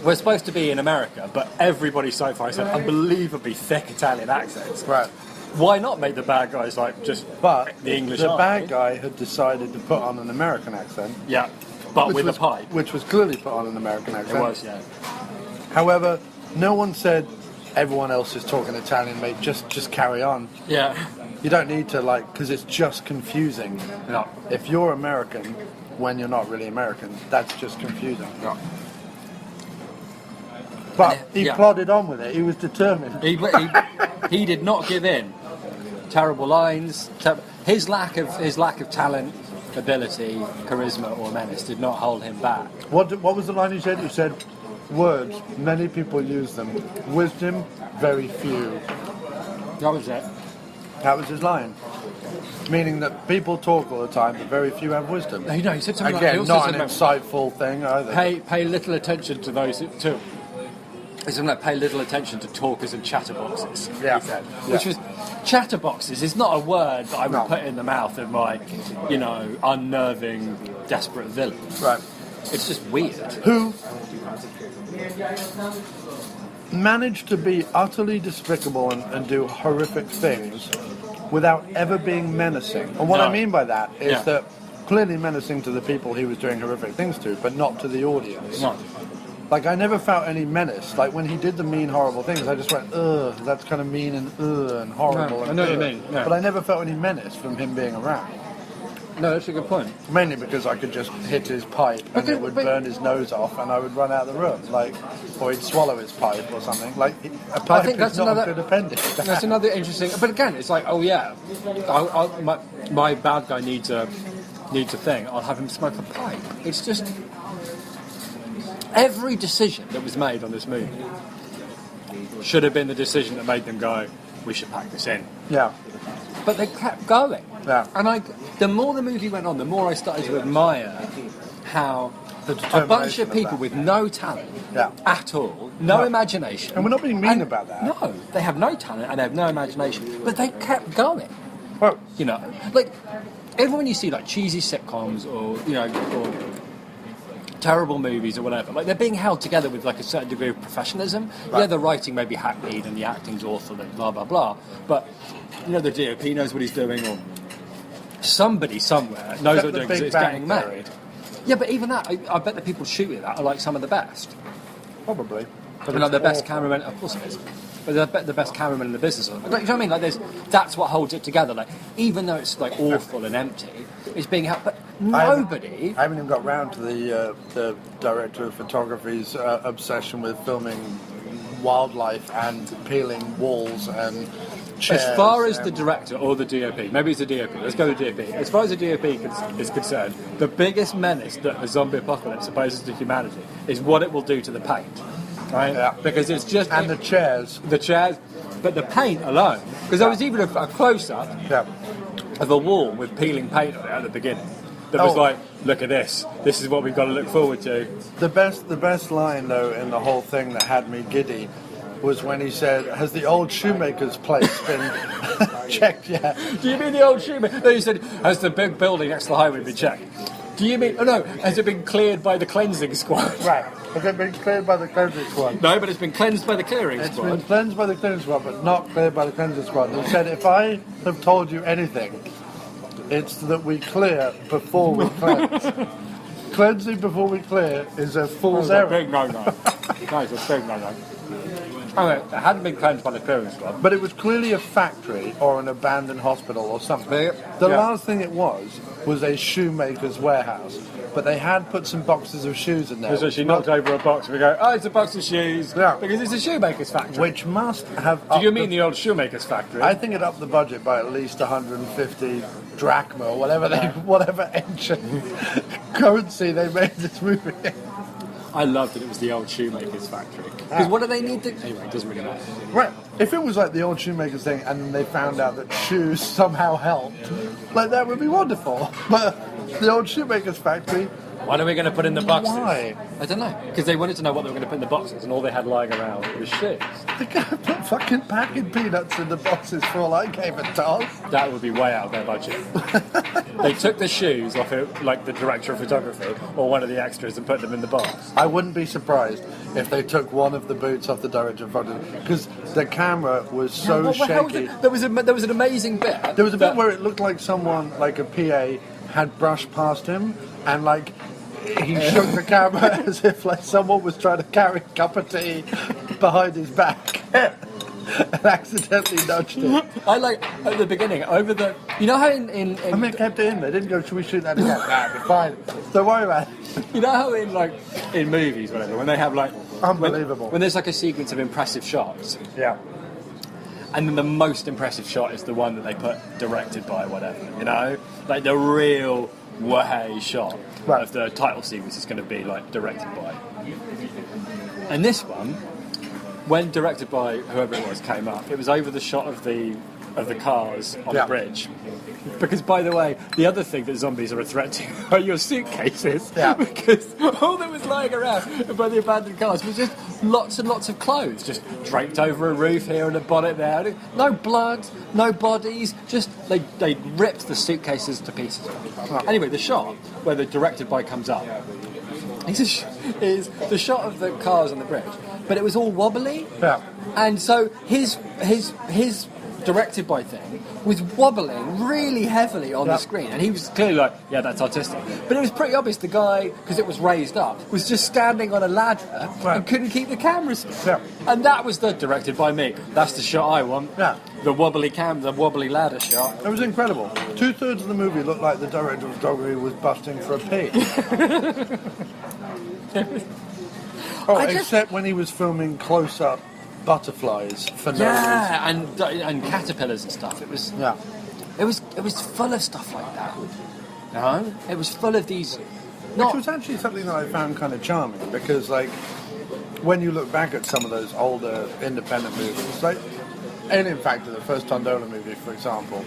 we're supposed to be in America, but everybody so far has had unbelievably thick Italian accents. Right. Why not make the bad guys like just But the English the army? bad guy had decided to put on an American accent. Yeah, but which with was, a pipe. Which was clearly put on an American It accent. was, yeah. However, no one said everyone else is talking Italian, mate. Just carry on. Yeah. You don't need to because it's just confusing. No. If you're American when you're not really American, that's just confusing. No. But he Yeah. plodded on with it. He was determined. He did not give in. Terrible lines. His lack of talent, ability, charisma, or menace did not hold him back. What was the line he said? He said, "Words, many people use them. Wisdom, very few." That was it. That was his line. Meaning that people talk all the time, but very few have wisdom. No, he said something Again, like, not an insightful thing either. pay little attention to those to. It's something like pay little attention to talkers and chatterboxes. Yeah. He said, Yeah. which was chatterboxes is not a word that I would No. put in the mouth of my, unnerving, desperate villain. Right. It's just weird. Who managed to be utterly despicable and do horrific things without ever being menacing. And what No. I mean by that is Yeah. that clearly menacing to the people he was doing horrific things to, but not to the audience. No. Like, I never felt any menace. Like, when he did the mean, horrible things, I just went, ugh, that's kind of mean and horrible. No, I and know what you ugh. mean, yeah. But I never felt any menace from him being around. No, that's a good point. Mainly because I could just hit his pipe and it would burn his nose off and I would run out of the room. Or he'd swallow his pipe or something. A pipe think that's is not another- a good appendage. That's another interesting. But again, it's like, oh yeah, my bad guy needs a thing. I'll have him smoke a pipe. It's just every decision that was made on this movie should have been the decision that made them go, we should pack this in. Yeah. But they kept going. Yeah. And the more the movie went on, the more I started to admire how The a bunch determination of people that. with no talent Yeah. at all, no No. imagination. And we're not being mean about that. No, they have no talent and they have no imagination, but they kept going. Well, You know, like even when you see like cheesy sitcoms or or terrible movies or whatever, like they're being held together with like a certain degree of professionalism. Right. Yeah, the writing may be hackneyed and the acting's awful and blah blah blah, but the DOP knows what he's doing, or somebody somewhere knows Except what the they're doing because Big it's Bang getting Theory. made. Yeah, but even that, I bet the people shooting that are like some of the best. probably. But Like the it's best awful. cameraman, of course it is. But the best cameraman in the business. Like, you know what I mean? Like that's what holds it together. Like even though it's like awful and empty, it's being helped. But nobody. I haven't even got round to the director of photography's obsession with filming wildlife and peeling walls and chairs. As far as and- the director or the DOP, maybe it's the DOP. Let's go with the DOP. As far as the DOP is concerned, the biggest menace that a zombie apocalypse poses to humanity is what it will do to the paint, right? Yeah. Because it's just And the chairs. the chairs, but the paint alone. Because there was even a close-up Yeah. of a wall with peeling paint on it at the beginning. That was Oh. like, look at this. This is what we've got to look forward to. The best line though in the whole thing that had me giddy was when he said, "Has the old shoemaker's place been checked yet?" Do you mean the old shoemaker? No, you said, has the big building next to the highway been checked? Do you mean? Oh no, has it been cleared by the cleansing squad? Right. Has it been cleared by the cleansing squad? No, but it's been cleansed by the clearing It's squad. been cleansed by the cleansing squad, but not cleared by the cleansing squad. They said if I have told you anything, it's that we clear before we cleanse. Cleansing before we clear is a fool's errand. Big no. No, it's a big no. Oh, it hadn't been cleansed by the clearing squad. But it was clearly a factory or an abandoned hospital or something. The last thing it was a shoemaker's warehouse. But they had put some boxes of shoes in there. So she knocked over a box and we go, oh, it's a box of shoes. Yeah. Because it's a shoemaker's factory. Which must have... Do you mean the old shoemaker's factory? I think it upped the budget by at least 150 drachma or whatever ancient currency they made this movie in. I loved that it was the old shoemaker's factory. Because what do they need to... Anyway, it doesn't really matter. Right. If it was like the old shoemaker's thing and they found out that shoes somehow helped, like that would be wonderful. But the old shoemaker's factory... What are we going to put in the boxes? Why? I don't know. Because they wanted to know what they were going to put in the boxes, and all they had lying around was shoes. They could have put fucking packing peanuts in the boxes for all I gave a toss. That would be way out of their budget. They took the shoes off it, like the director of photography or one of the extras, and put them in the box. I wouldn't be surprised if they took one of the boots off the director of photography, because the camera was so shaky. There was an amazing bit. There was a bit where it looked like someone, like a PA, had brushed past him, and like he shook the camera as if like someone was trying to carry a cup of tea behind his back and accidentally nudged it. I like at the beginning over the. You know how in I mean, kept it in. They didn't go, should we shoot that again? Nah, it'll be fine. Don't worry about it. you know how in movies whatever when they have like Unbelievable. when there's like a sequence of impressive shots. Yeah. And then the most impressive shot is the one that they put directed by whatever, you know? Like the real way shot of the title sequence is going to be like directed by. And this one, when directed by whoever it was came up, it was over the shot of the cars on the bridge. Because, by the way, the other thing that zombies are a threat to are your suitcases. Yeah. Because all that was lying around by the abandoned cars was just lots and lots of clothes, just draped over a roof here and a bonnet there. No blood, no bodies, just they ripped the suitcases to pieces. Anyway, the shot where the directed by comes up is the shot of the cars on the bridge, but it was all wobbly. Yeah. And so his directed by thing was wobbling really heavily on the screen, and he was clearly like, yeah, that's artistic. But it was pretty obvious the guy, because it was raised up, was just standing on a ladder and couldn't keep the camera still. Yeah. And that was the directed by me. That's the shot I want. Yeah. The wobbly ladder shot. It was incredible. 2/3 of the movie looked like the director of photography was busting for a pee. Except when he was filming close-up butterflies for no reason. and caterpillars and stuff. It was Yeah. it was full of stuff like that. You know? It was full of these. Which was actually something that I found kind of charming, because like when you look back at some of those older independent movies, like Alien Factor, the first Tondola movie, for example,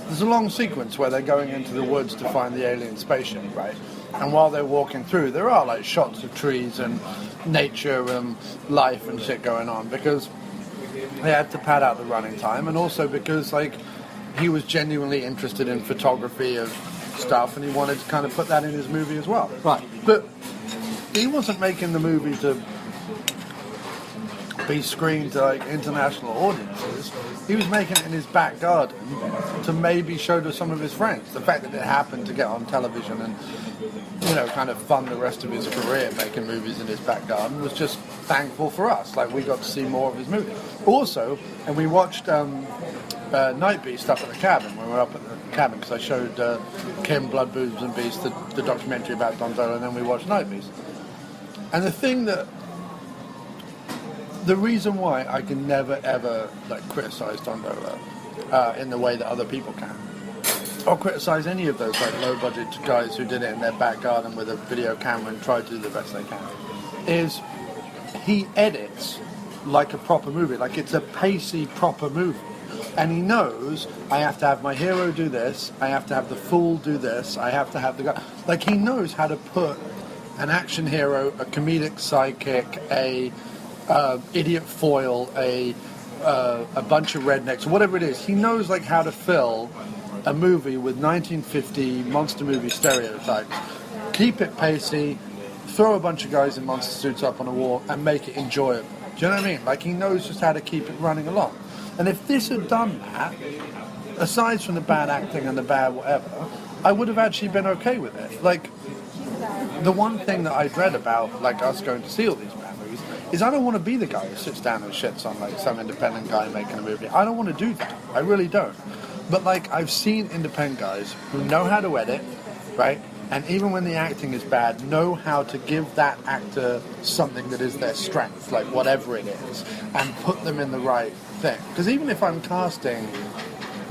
there's a long sequence where they're going into the woods to find the alien spaceship, right? And while they're walking through, there are like shots of trees and nature and life and shit going on, because they had to pad out the running time, and also because like he was genuinely interested in photography of stuff, and he wanted to kind of put that in his movie as well. Right. But he wasn't making the movie to be screened to like international audiences. He was making it in his back garden to maybe show to some of his friends. The fact that it happened to get on television and, you know, kind of fund the rest of his career making movies in his back garden was just thankful for us. Like, we got to see more of his movies. Also, and we watched Night Beast up at the cabin, when we were up at the cabin, because I showed Kim Blood, Boobs and Beast, the documentary about Tondola, and then we watched Night Beast. And the reason why I can never ever like criticize Tondola in the way that other people can, or criticize any of those like low budget guys who did it in their back garden with a video camera and tried to do the best they can, is he edits like a proper movie, like it's a pacey proper movie. And he knows, I have to have my hero do this, I have to have the fool do this, I have to have the guy... Like, he knows how to put an action hero, a comedic sidekick, a idiot foil, a bunch of rednecks, whatever it is. He knows, like, how to fill a movie with 1950 monster movie stereotypes keep it pacey, throw a bunch of guys in monster suits up on a wall, and make it enjoyable. Do you know what I mean? Like, he knows just how to keep it running along. And if this had done that, aside from the bad acting and the bad whatever, I would have actually been okay with it. Like, the one thing that I dread about, like, us going to see all these bad movies is I don't want to be the guy who sits down and shits on, like, some independent guy making a movie. I don't want to do that. I really don't. But, like, I've seen independent guys who know how to edit, right? And even when the acting is bad, know how to give that actor something that is their strength, like whatever it is, and put them in the right thing. Because even if I'm casting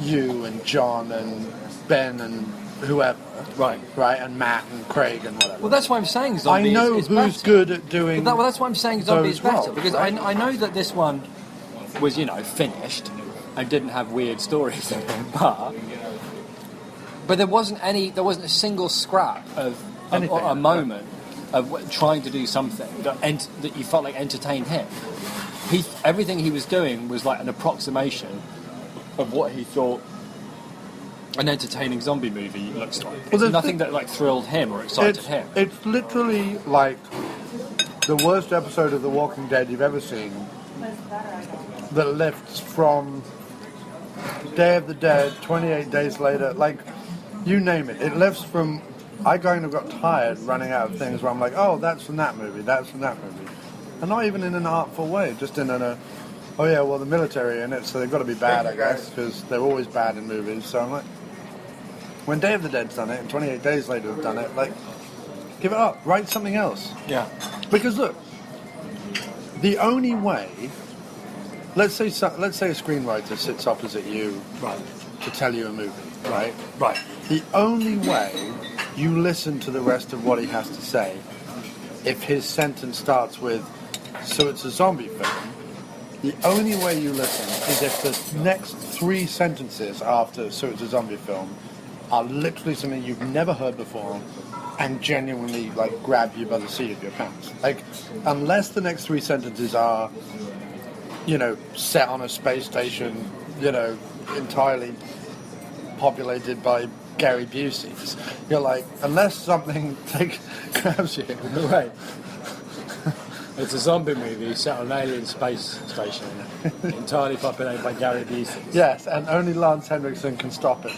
you and John and Ben and whoever, right, and Matt and Craig and whatever. Well, that's why I'm saying Zombie I know is who's better. good at doing. Well, that's why I'm saying Zombie is better roles, because right? I know that this one was finished and didn't have weird stories in it, but there wasn't a single scrap of a moment of trying to do something that you felt like entertained him. Everything he was doing was like an approximation of what he thought an entertaining zombie movie looks like. Well, Nothing that like thrilled him or excited him. It's literally like the worst episode of The Walking Dead you've ever seen that lifts from Day of the Dead, 28 Days Later, like, you name it. It lifts from... I kind of got tired running out of things where I'm like, oh, that's from that movie, that's from that movie. And not even in an artful way, just in oh yeah, well, the military in it, so they've got to be bad, I guess, because they're always bad in movies. So I'm like, when Day of the Dead's done it, and 28 Days Later have done it, like, give it up, write something else. Yeah. Because look, the only way... Let's say a screenwriter sits opposite you to tell you a movie, right? Right. The only way you listen to the rest of what he has to say, if his sentence starts with, so it's a zombie film, the only way you listen is if the next 3 sentences after so it's a zombie film are literally something you've never heard before and genuinely, like, grab you by the seat of your pants. Like, unless the next 3 sentences are... set on a space station, entirely populated by Gary Buseys. You're like, unless something grabs you. Right. It's a zombie movie set on an alien space station, entirely populated by Gary Busey. Yes, and only Lance Henriksen can stop it.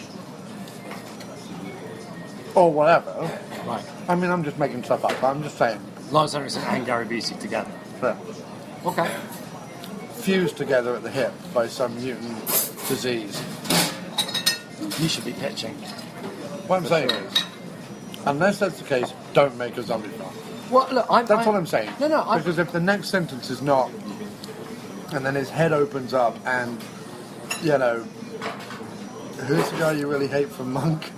Or whatever. Right. I mean, I'm just making stuff up, but I'm just saying. Lance Henriksen and Gary Busey together. Yeah. Okay. Fused together at the hip by some mutant disease. You should be pitching. What I'm saying is, unless that's the case, don't make a zombie film. Well, look, That's what I'm saying. No, because if the next sentence is not, and then his head opens up and, who's the guy you really hate from Monk?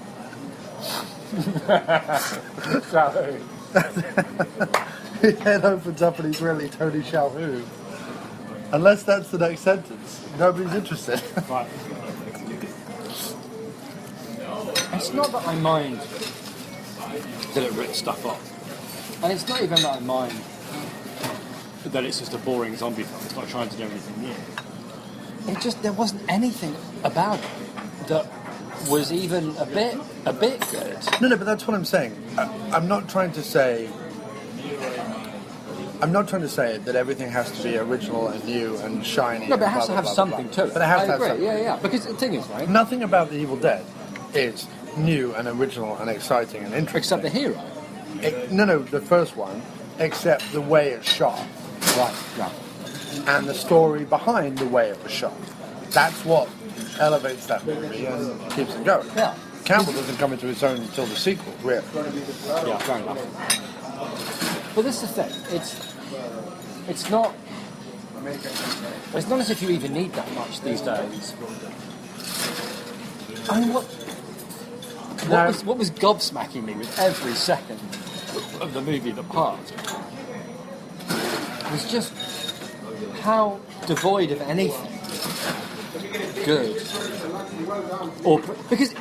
His head opens up and he's really Tony Shalhoub. Unless that's the next sentence, nobody's interested. Right. It's not that I mind that it rips stuff off. And it's not even that I mind that it's just a boring zombie film. It's not trying to do anything new. It just, there wasn't anything about it that was even a bit good. No, but that's what I'm saying. I'm not trying to say that everything has to be original and new and shiny. No, but it and has to blah, have blah, something blah, blah. to it. But it has I to have agree. something. Yeah. Because the thing is, right? Nothing about The Evil Dead is new and original and exciting and interesting. Except the hero. The first one, except the way it's shot. Right. And the story behind the way it was shot. That's what elevates that movie and keeps it going. Yeah. Campbell doesn't come into his own until the sequel, really. Yeah, fair enough. But this is the thing. It's not as if you even need that much these days. I mean, what was gobsmacking me with every second of the movie that passed was just how devoid of anything good because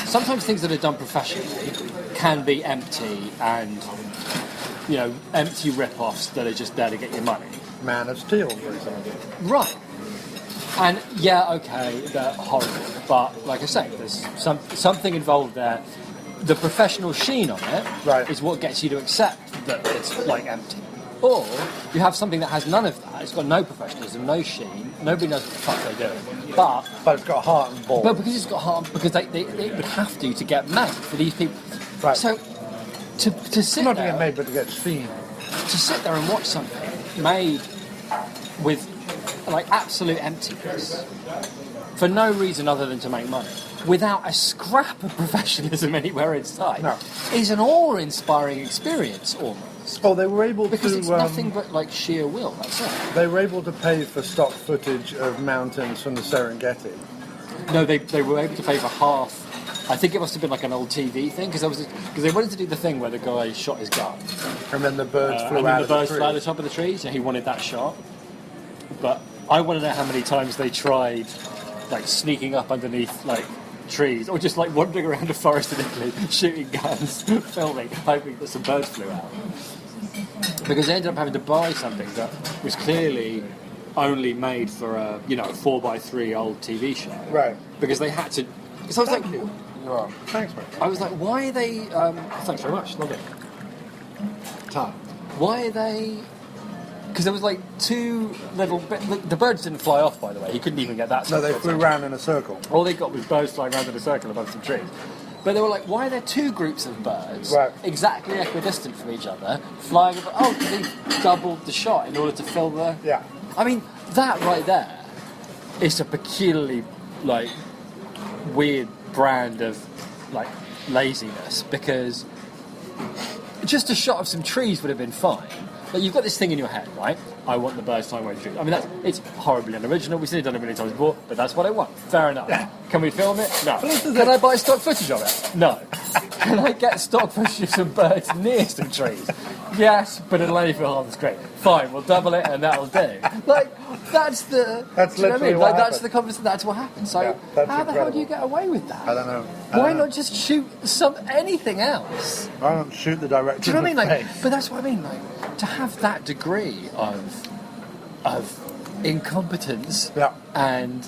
sometimes things that are done professionally can be empty and empty rip-offs that are just there to get your money. Man of Steel, for example. Right. And they're horrible, but like I say, there's something involved there the professional sheen on it Right. is what gets you to accept that it's like empty. Or you have something that has none of that. It's got no professionalism, no sheen. Nobody knows what the fuck they're doing. But But it's got heart and ball. because it's got heart, because they would have to get made for these people. Right. So to sit Not to there, get made, but to get seen. to sit there and watch something made with like absolute emptiness for no reason other than to make money, without a scrap of professionalism anywhere inside, No. is an awe-inspiring experience almost. Oh, they were able Because to. it's nothing but like sheer will. That's it. They were able to pay for stock footage of mountains from the Serengeti. No, they were able to pay for half. I think it must have been like an old TV thing because they wanted to do the thing where the guy shot his gun And then the birds flew and out then the of birds the flew out tree. of the top of the trees. And he wanted that shot, but I want to know how many times they tried like sneaking up underneath like trees or just like wandering around a forest in Italy, shooting guns, filming, hoping that some birds flew out. Because they ended up having to buy something that was clearly only made for a 4x3 old TV show. Right. Because they had to. So I was like, Oh, thanks, mate. I was like, why are they? Thanks very much, lovely. Time. Why are they? Because there was like two little. The birds didn't fly off, by the way. He couldn't even get that. No, they flew round in a circle. All they got was birds flying around in a circle above some trees. But they were like, why are there two groups of birds Right. exactly equidistant from each other, flying above? Oh, because they doubled the shot in order to fill the. Yeah. I mean, that right there is a peculiarly like weird brand of like laziness, because just a shot of some trees would have been fine. Like, you've got this thing in your head, right? I want the birds flying away the trees. I mean, it's horribly unoriginal. We've seen it done a million times before, but that's what I want. Fair enough. Can we film it? No. Can I buy stock footage of it? No. Can I get stock footage of some birds near some trees? Yes, but it'll only feel half as great. Fine, we'll double it and that'll do. Like, that's the... That's do you know what I literally mean? what Like, that's happened. the conversation. That's what happened. So, Yeah, that's how the hell do incredible. you get away with that? I don't know. Why not just shoot anything else? I don't shoot the director. Do you know what I mean? in the Like, face. but that's what I mean. Like, to have that degree of incompetence Yeah. and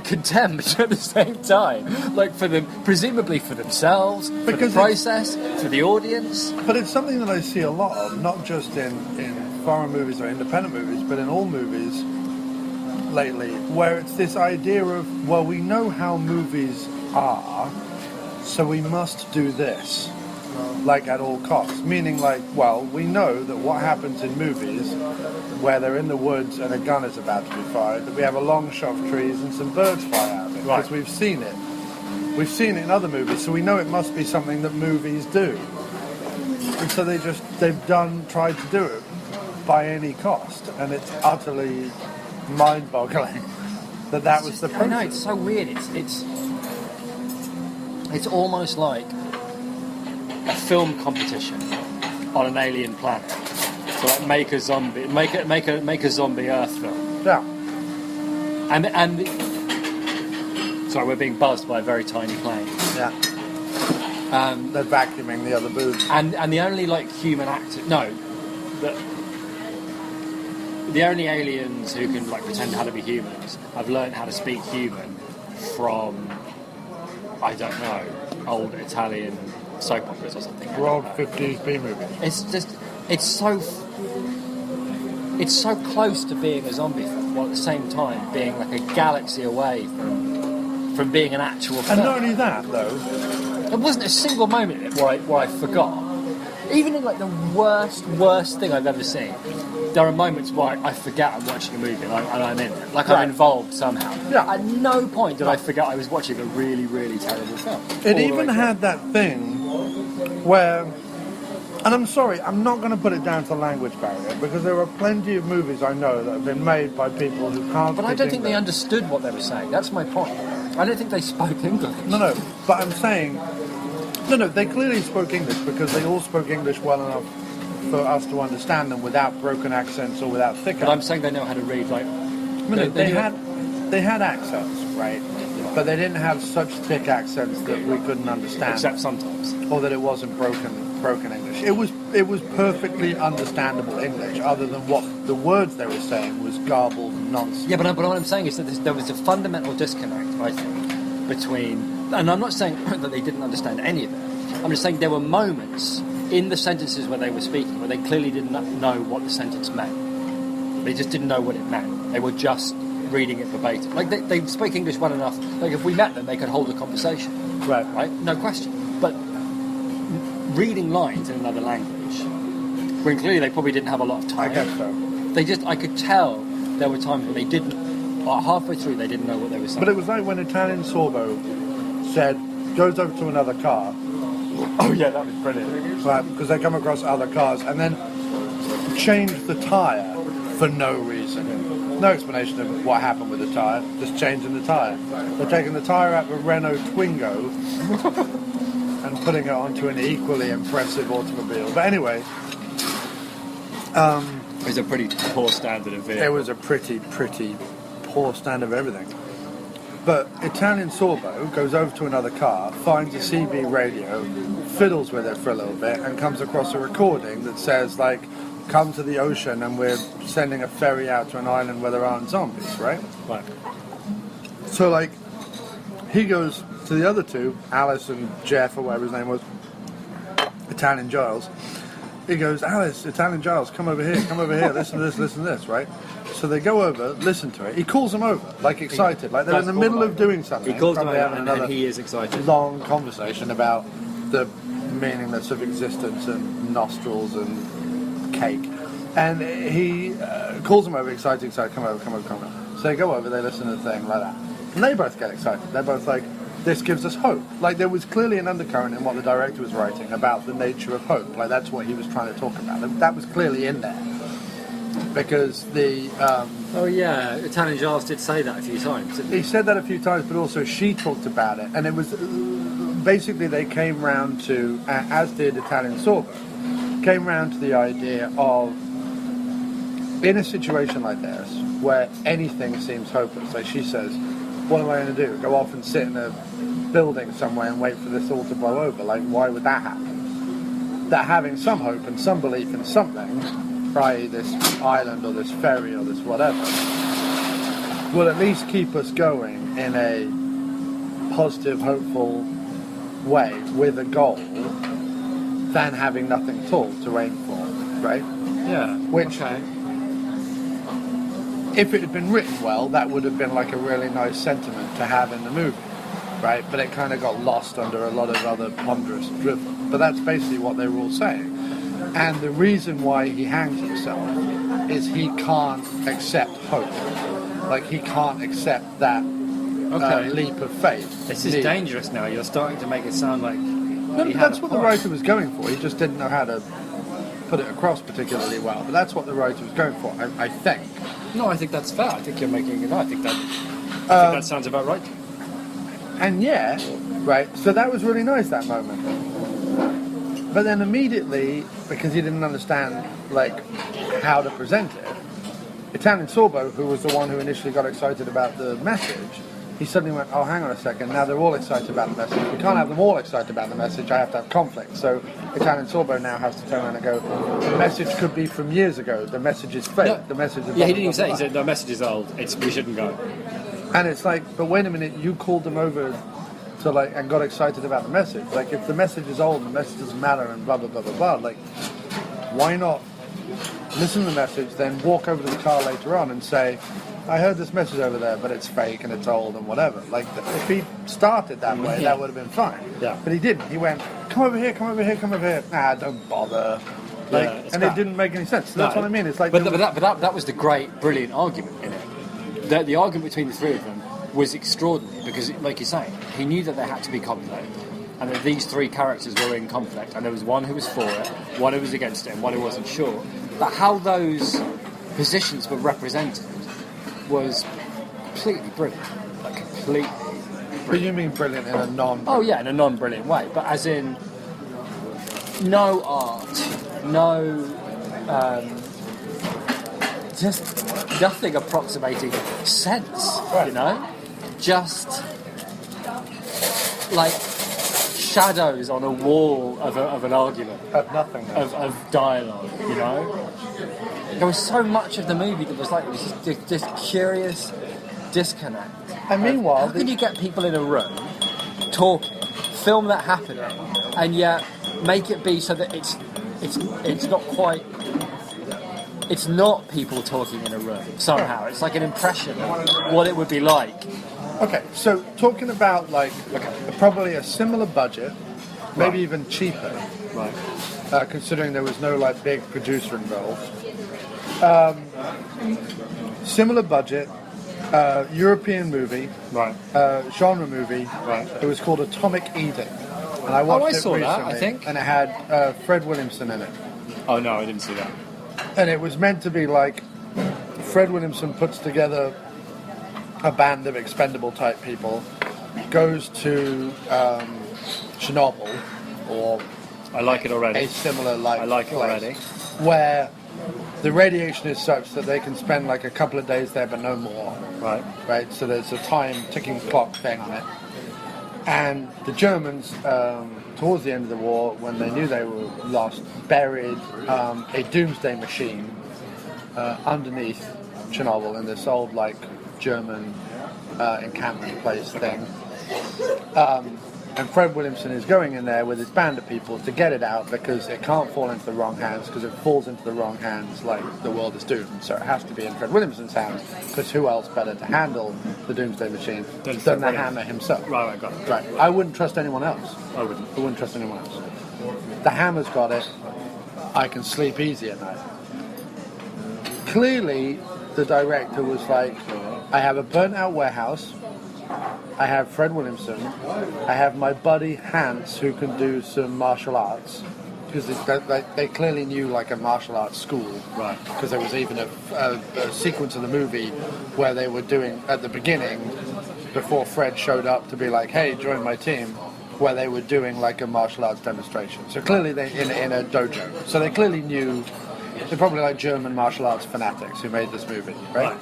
contempt at the same time, like for them, presumably for themselves, for Because the it's- process, for the audience. But it's something that I see a lot of, not just in foreign movies or independent movies, but in all movies lately, where it's this idea of, well, we know how movies are, so we must do this, like at all costs. Meaning, like, well, we know that what happens in movies, where they're in the woods and a gun is about to be fired, that we have a long shot of trees and some birds fly out of it, because we've seen it. We've seen it in other movies, so we know it must be something that movies do. And so they've tried to do it by any cost, and it's utterly mind-boggling that was the I process. know, it's so weird. It's almost like a film competition on an alien planet. So like make a zombie Earth film. Yeah. And sorry, we're being buzzed by a very tiny plane. Yeah. They're vacuuming the other booths. And the only like human the only aliens who can like pretend how to be humans have learned how to speak human from, I don't know, old Italian soap operas or something. Or old 50s B movies. It's so close to being a zombie film, while at the same time being like a galaxy away from being an actual film. And not only that, though, There wasn't a single moment in it where I forgot. Even in like the worst thing I've ever seen, there are moments where I forget I'm watching a movie and I'm in it. Like Right. I'm involved somehow. Yeah. At no point did I forget I was watching a really, really terrible film. All it the even way had that thing where, and I'm sorry, I'm not going to put it down to language barrier, because there are plenty of movies I know that have been made by people who can't But I speak don't think they English. understood what they were saying. That's my point. I don't think they spoke English. No, but I'm saying, no, they clearly spoke English, because they all spoke English well enough for us to understand them without broken accents or without thick But I'm accents. saying they know how to read, like... They had accents, right? But they didn't have such thick accents that we couldn't understand. Except sometimes. Or that it wasn't broken English. It was perfectly understandable English, other than what the words they were saying was garbled nonsense. Yeah, but what I'm saying is that there was a fundamental disconnect, I think, between and I'm not saying that they didn't understand any of it. I'm just saying there were moments in the sentences where they were speaking where they clearly didn't know what the sentence meant. They just didn't know what it meant. They were just reading it verbatim. Like they speak English well enough. Like if we met them, they could hold a conversation. Right? No question. But reading lines in another language, when clearly they probably didn't have a lot of time. I guess so. I could tell there were times when they didn't, halfway through they didn't know what they were saying. But it was like when Italian Sorbo said, goes over to another car. Oh yeah, that was brilliant. Right, because they come across other cars and then change the tyre for no reason. No explanation of what happened with the tyre, just changing the tyre. They're taking the tyre out of a Renault Twingo and putting it onto an equally impressive automobile. But anyway... it was a pretty poor standard of vehicle. It was a pretty poor stand of everything. But Italian Sorbo goes over to another car, finds a CB radio, fiddles with it for a little bit, and comes across a recording that says, like, come to the ocean and we're sending a ferry out to an island where there aren't zombies, right? Right. So, like, he goes to the other two, Alice and Jeff, or whatever his name was, Italian Giles. He goes, Alice, Italian Giles, come over here, listen to this, right? So they go over, listen to it. He calls them over, like excited, like they're in the middle of doing something. He calls them over having and he is excited. Long conversation about the meaningless of existence and nostrils and cake. And he calls them over, excited, come over. So they go over, they listen to the thing like that. And they both get excited. They're both like, this gives us hope. Like, there was clearly an undercurrent in what the director was writing about the nature of hope. Like, that's what he was trying to talk about. That was clearly in there. Because the... oh, yeah. Italian Giles did say that a few times, didn't he? He said that a few times, but also she talked about it. And it was... basically, they came round to, as did Italian Sorbo, came round to the idea of, in a situation like this, where anything seems hopeless, like she says, what am I going to do? Go off and sit in a building somewhere and wait for this all to blow over? Like, why would that happen? That having some hope and some belief in something, i.e. this island or this ferry or this whatever, will at least keep us going in a positive, hopeful way with a goal than having nothing at all to aim for, right? Yeah. Which... Okay. If it had been written well, that would have been like a really nice sentiment to have in the movie, right? But it kind of got lost under a lot of other ponderous drivel. But that's basically what they were all saying. And the reason why he hangs himself is he can't accept hope. Like, he can't accept that leap of faith. This is dangerous now. You're starting to make it sound like... No, that's what the writer was going for. He just didn't know how to put it across particularly well. But that's what the writer was going for, I think. No, I think that's fair. I think you're making it. I think that sounds about right. And yeah, right. So that was really nice, that moment. But then immediately, because he didn't understand like how to present it, Italian Sorbo, who was the one who initially got excited about the message, he suddenly went, oh, hang on a second, now they're all excited about the message. We can't have them all excited about the message, I have to have conflict. So Italian Sorbo now has to turn around and go, the message could be from years ago, the message is fake, No. the message is... Yeah, he didn't even say it. He said, the message is old, we shouldn't go. And it's like, but wait a minute, you called them over to like, and got excited about the message. Like, if the message is old, the message doesn't matter, and blah, blah, blah, blah, blah, like, why not listen to the message, then walk over to the car later on and say, I heard this message over there, but it's fake and it's old and whatever. Like, if he started that way, that would have been fine. Yeah. But he didn't. He went, come over here, come over here, come over here. Nah, don't bother. Like, Yeah, and it didn't make any sense. So that's what I mean. It's like, but that was the great, brilliant argument in it. The argument between the three of them was extraordinary because, like you're saying, he knew that there had to be conflict, and that these three characters were in conflict, and there was one who was for it, one who was against it, and one who wasn't sure. But how those positions were represented was completely brilliant. Like, completely brilliant. But you mean brilliant in a non... Oh yeah, in a non-brilliant way, but as in no art, no just nothing approximating sense, you know? Just like shadows on a wall of an argument. Of nothing. Of dialogue, you know? There was so much of the movie that was like this curious disconnect. And meanwhile... How can you get people in a room talking, film that happening, and yet make it be so that it's not quite. It's not people talking in a room somehow. It's like an impression of what it would be like. Okay, so talking about like probably a similar budget, maybe even cheaper, Right. Considering there was no like big producer involved. Similar budget, European movie, Right. genre movie. Right. It was called Atomic Eden, and I watched I it saw that, recently, I think. and it had Fred Williamson in it. Oh no, I didn't see that. And it was meant to be like Fred Williamson puts together a band of expendable type people, goes to Chernobyl or I like it already. a similar like I like it place, already. where the radiation is such that they can spend like a couple of days there but no more. Right. Right, so there's a time ticking clock thing on it. And the Germans, towards the end of the war, when they knew they were lost, buried a doomsday machine underneath Chernobyl in this old, like, German encampment place thing. And Fred Williamson is going in there with his band of people to get it out because it can't fall into the wrong hands, because if it falls into the wrong hands, like, the world is doomed. So it has to be in Fred Williamson's hands, because who else better to handle the doomsday machine Than than Fred the Williamson. Hammer himself? Right, got it. Right. I wouldn't trust anyone else. I wouldn't. I wouldn't trust anyone else. The Hammer's got it. I can sleep easy at night. Clearly, the director was like, I have a burnt-out warehouse. I have Fred Williamson. I have my buddy Hans, who can do some martial arts. Because they clearly knew like a martial arts school. Right. Because there was even a sequence of the movie where they were doing, at the beginning, before Fred showed up to be like, hey, join my team, where they were doing like a martial arts demonstration. So clearly they in a dojo. So they clearly knew, they're probably like German martial arts fanatics who made this movie, right?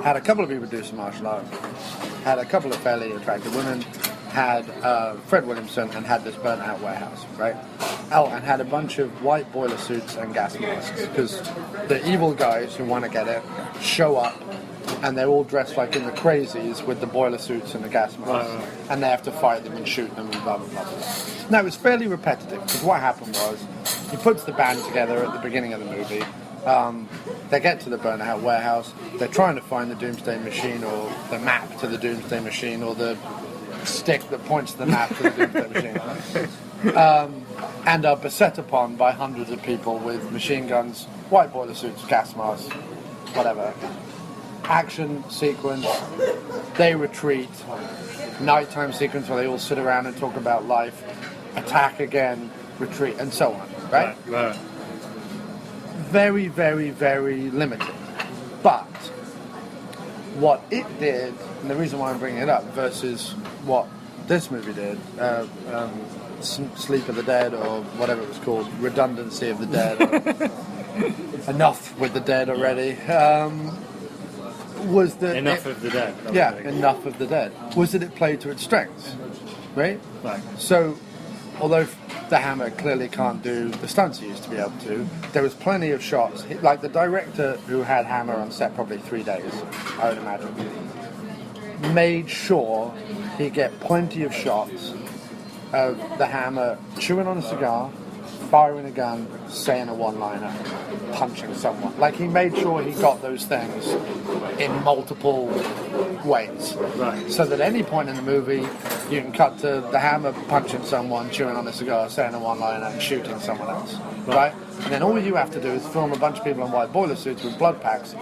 Had a couple of people do some martial arts, had a couple of fairly attractive women, had Fred Williamson, and had this burnt out warehouse, right? Oh, and had a bunch of white boiler suits and gas masks, because the evil guys who want to get it show up, and they're all dressed like in the crazies with the boiler suits and the gas masks, and they have to fight them and shoot them and blah blah blah blah. Now it was fairly repetitive, because what happened was he puts the band together at the beginning of the movie. They get to the burnt out warehouse, they're trying to find the doomsday machine, or the map to the doomsday machine, or the stick that points to the map to the doomsday machine, and are beset upon by hundreds of people with machine guns, white boiler suits, gas masks, whatever. Action sequence, they retreat, nighttime sequence where they all sit around and talk about life, attack again, retreat, and so on, right? Right. Very, very, very limited. But what it did, and the reason why I'm bringing it up versus what this movie did, Sleep of the Dead, or whatever it was called, Redundancy of the Dead, or Enough with the Dead already, was that Enough of the Dead. yeah, Enough of the Dead, was that it played to its strengths, right? Right. So, although the Hammer clearly can't do the stunts he used to be able to, there was plenty of shots. Like the director who had Hammer on set probably 3 days, I would imagine, made sure he'd get plenty of shots of the Hammer chewing on a cigar, firing a gun, saying a one-liner, punching someone. Like, he made sure he got those things in multiple ways. Right. So that at any point in the movie, you can cut to the Hammer punching someone, chewing on a cigar, saying a one-liner, and shooting someone else. Right? And then all you have to do is film a bunch of people in white boiler suits with blood packs,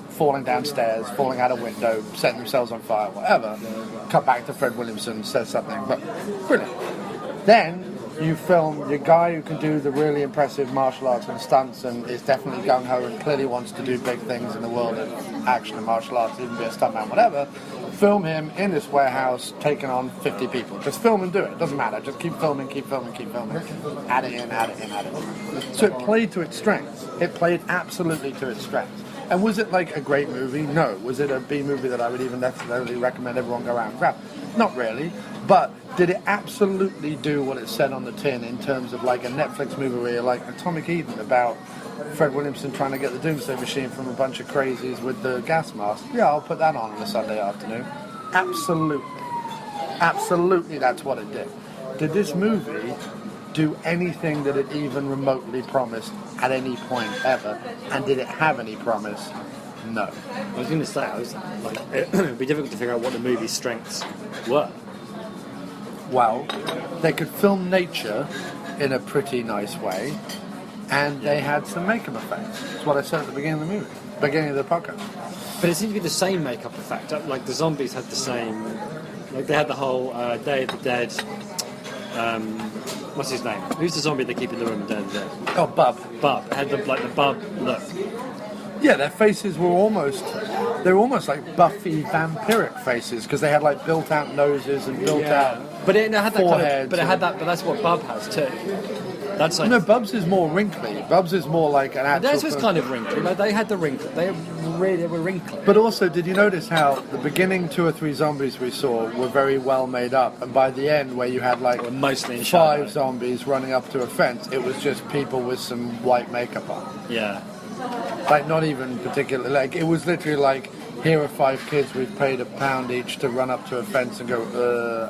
falling downstairs, falling out a window, setting themselves on fire, whatever. Cut back to Fred Williamson, says something. But brilliant. Then you film your guy who can do the really impressive martial arts and stunts and is definitely gung-ho and clearly wants to do big things in the world of action and martial arts, even be a stuntman, whatever. Film him in this warehouse taking on 50 people. Just film and do it. Doesn't matter. Just keep filming, keep filming, keep filming. Add it in, add it in, add it in. So it played to its strengths. It played absolutely to its strengths. And was it like a great movie? No. Was it a B movie that I would even necessarily recommend everyone go out and grab? Not really. But did it absolutely do what it said on the tin in terms of like a Netflix movie where you're like Atomic Eden about Fred Williamson trying to get the doomsday machine from a bunch of crazies with the gas mask? Yeah, I'll put that on a Sunday afternoon. Absolutely. Absolutely, that's what it did. Did this movie do anything that it even remotely promised at any point ever? And did it have any promise? No. I was going to say, it would be difficult to figure out what the movie's strengths were. Well, they could film nature in a pretty nice way, and they had some makeup effects. That's what I said at the beginning of the movie, beginning of the podcast. But it seemed to be the same makeup effect. Like the zombies had the same. Like they had the whole Day of the Dead. What's his name? Who's the zombie they keep in the room? Day of the Dead. Oh, Bub. Bub. It had the Bub look. Yeah, their faces were almost like Buffy vampiric faces because they had like built-out noses and built-out But it had that foreheads. But that's what Bub has too. That's like No, Bubs is more wrinkly. Bubs is more like an actual... theirs was kind of wrinkly. Like they had the wrinkle. They were wrinkly. But also, did you notice how the beginning 2 or 3 zombies we saw were very well made up, and by the end, where you had like Were mostly in 5 shadow. zombies running up to a fence, it was just people with some white makeup on. Yeah. Like, not even particularly... Like, it was literally like, here are 5 kids, we've paid £1 each to run up to a fence and go,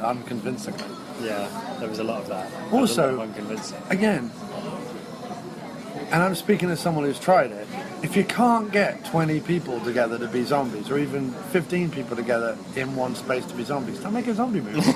unconvincingly. Yeah. There was a lot of that. Also, unconvincing. again, and I'm speaking as someone who's tried it, if you can't get 20 people together to be zombies, or even 15 people together in one space to be zombies, don't make a zombie movie.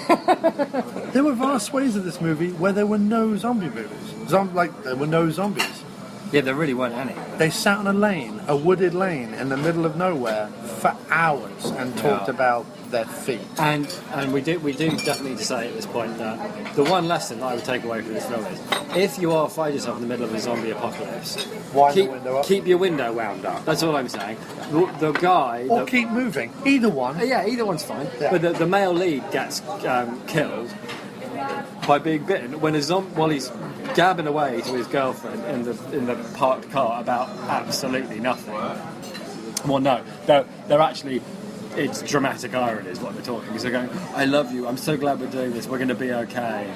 There were vast ways of this movie where there were no zombie movies. There were no zombies. Yeah, there really weren't any. They sat on a lane, a wooded lane, in the middle of nowhere for hours and talked about their feet. And we do definitely need to say at this point that the one lesson I would take away from this film is, if you are find yourself in the middle of a zombie apocalypse, Wind the window up. keep your window wound up. That's all I'm saying. The guy... Or keep moving. Either one. Yeah, either one's fine. Yeah. But the male lead gets killed by being bitten when while he's gabbing away to his girlfriend in the parked car about absolutely nothing. Well, no, they're actually... It's dramatic irony is what they're talking. Because they're going, I love you, I'm so glad we're doing this, we're going to be okay.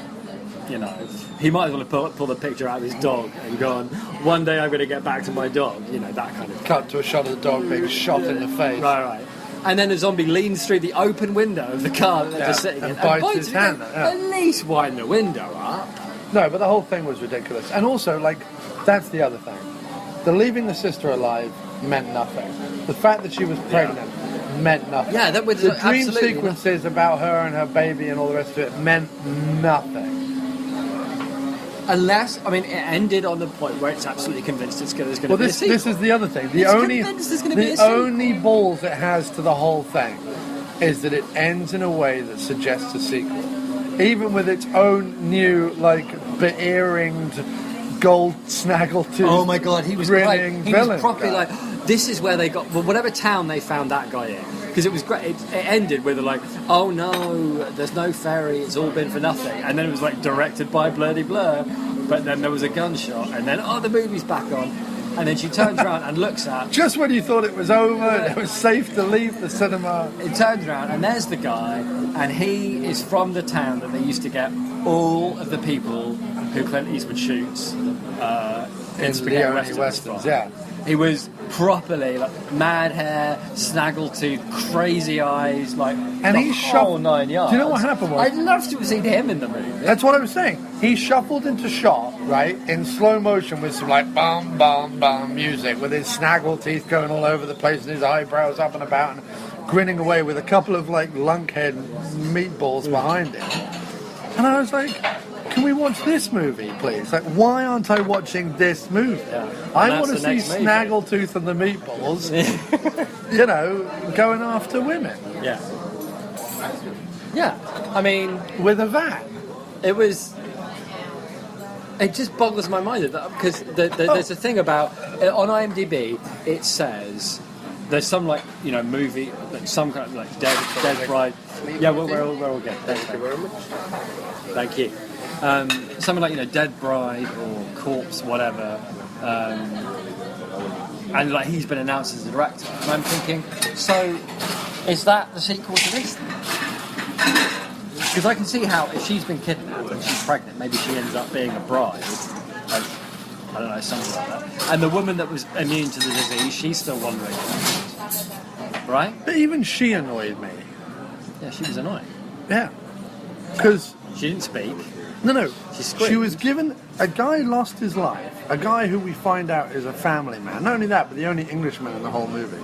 You know, he might as well have pulled a picture out of his dog and gone, one day I'm going to get back to my dog. You know, that kind of thing. Cut to a shot of the dog being shot in the face. Right. And then a zombie leans through the open window of the car that they're just sitting in and bites his hand. At least wind the window up. No, but the whole thing was ridiculous. And also, like, that's the other thing. The leaving the sister alive meant nothing. The fact that she was pregnant meant nothing. Yeah, that was the dream absolutely sequences about her and her baby and all the rest of it meant nothing. Unless, I mean, it ended on the point where it's absolutely convinced there's going to Well, be a sequel. this is the other thing. The It's only convinced there's gonna be a the sequel. only balls it has to the whole thing is that it ends in a way that suggests a sequel, even with its own new, like, be-earinged, gold snaggletooth. Oh my god, he was great. grinning He was villain properly guy. like, this is where they got, well, whatever town they found that guy in. Because it was great. It ended with like, oh no, there's no ferry, it's all been for nothing. And then it was like directed by Blurdy Blur. But then there was a gunshot, and then, oh, the movie's back on. And then she turns around and looks at... Just when you thought it was over, and it was safe to leave the cinema. It turns around, and there's the guy, and he is from the town that they used to get all of the people who Clint Eastwood shoots in spaghetti Leone westerns westerns, from. yeah. He was properly like mad hair, snaggletooth, crazy eyes, like And the he whole shuffled. 9 yards. Do you know what happened was? I'd love to have seen him in the movie. That's what I was saying. He shuffled into shot, right, in slow motion with some like bum bum bum music, with his snaggle teeth going all over the place and his eyebrows up and about, and grinning away with a couple of like lunkhead meatballs behind him. And I was like, can we watch this movie, please? Like, why aren't I watching this movie? Yeah. I And want to that's see the next movie. Snaggletooth and the Meatballs, you know, going after women Yeah. Yeah. I mean, with a van. it was. It just boggles my mind because there's a thing about on IMDb. It says there's some like movie like some kind of like Dead Bride. Yeah, we're all good. Thank you very much. Thank you. Something like Dead Bride or Corpse, whatever. And like he's been announced as the director, and I'm thinking, so is that the sequel to this? Because I can see how if she's been kidnapped and she's pregnant, maybe she ends up being a bride. Like, I don't know, something like that. And the woman that was immune to the disease, she's still wandering around. Right? But even she annoyed me. Yeah, she was annoying. Yeah. Because She didn't speak. no, She screamed. she was given a guy lost his life. A guy who we find out is a family man. Not only that, but the only Englishman in the whole movie.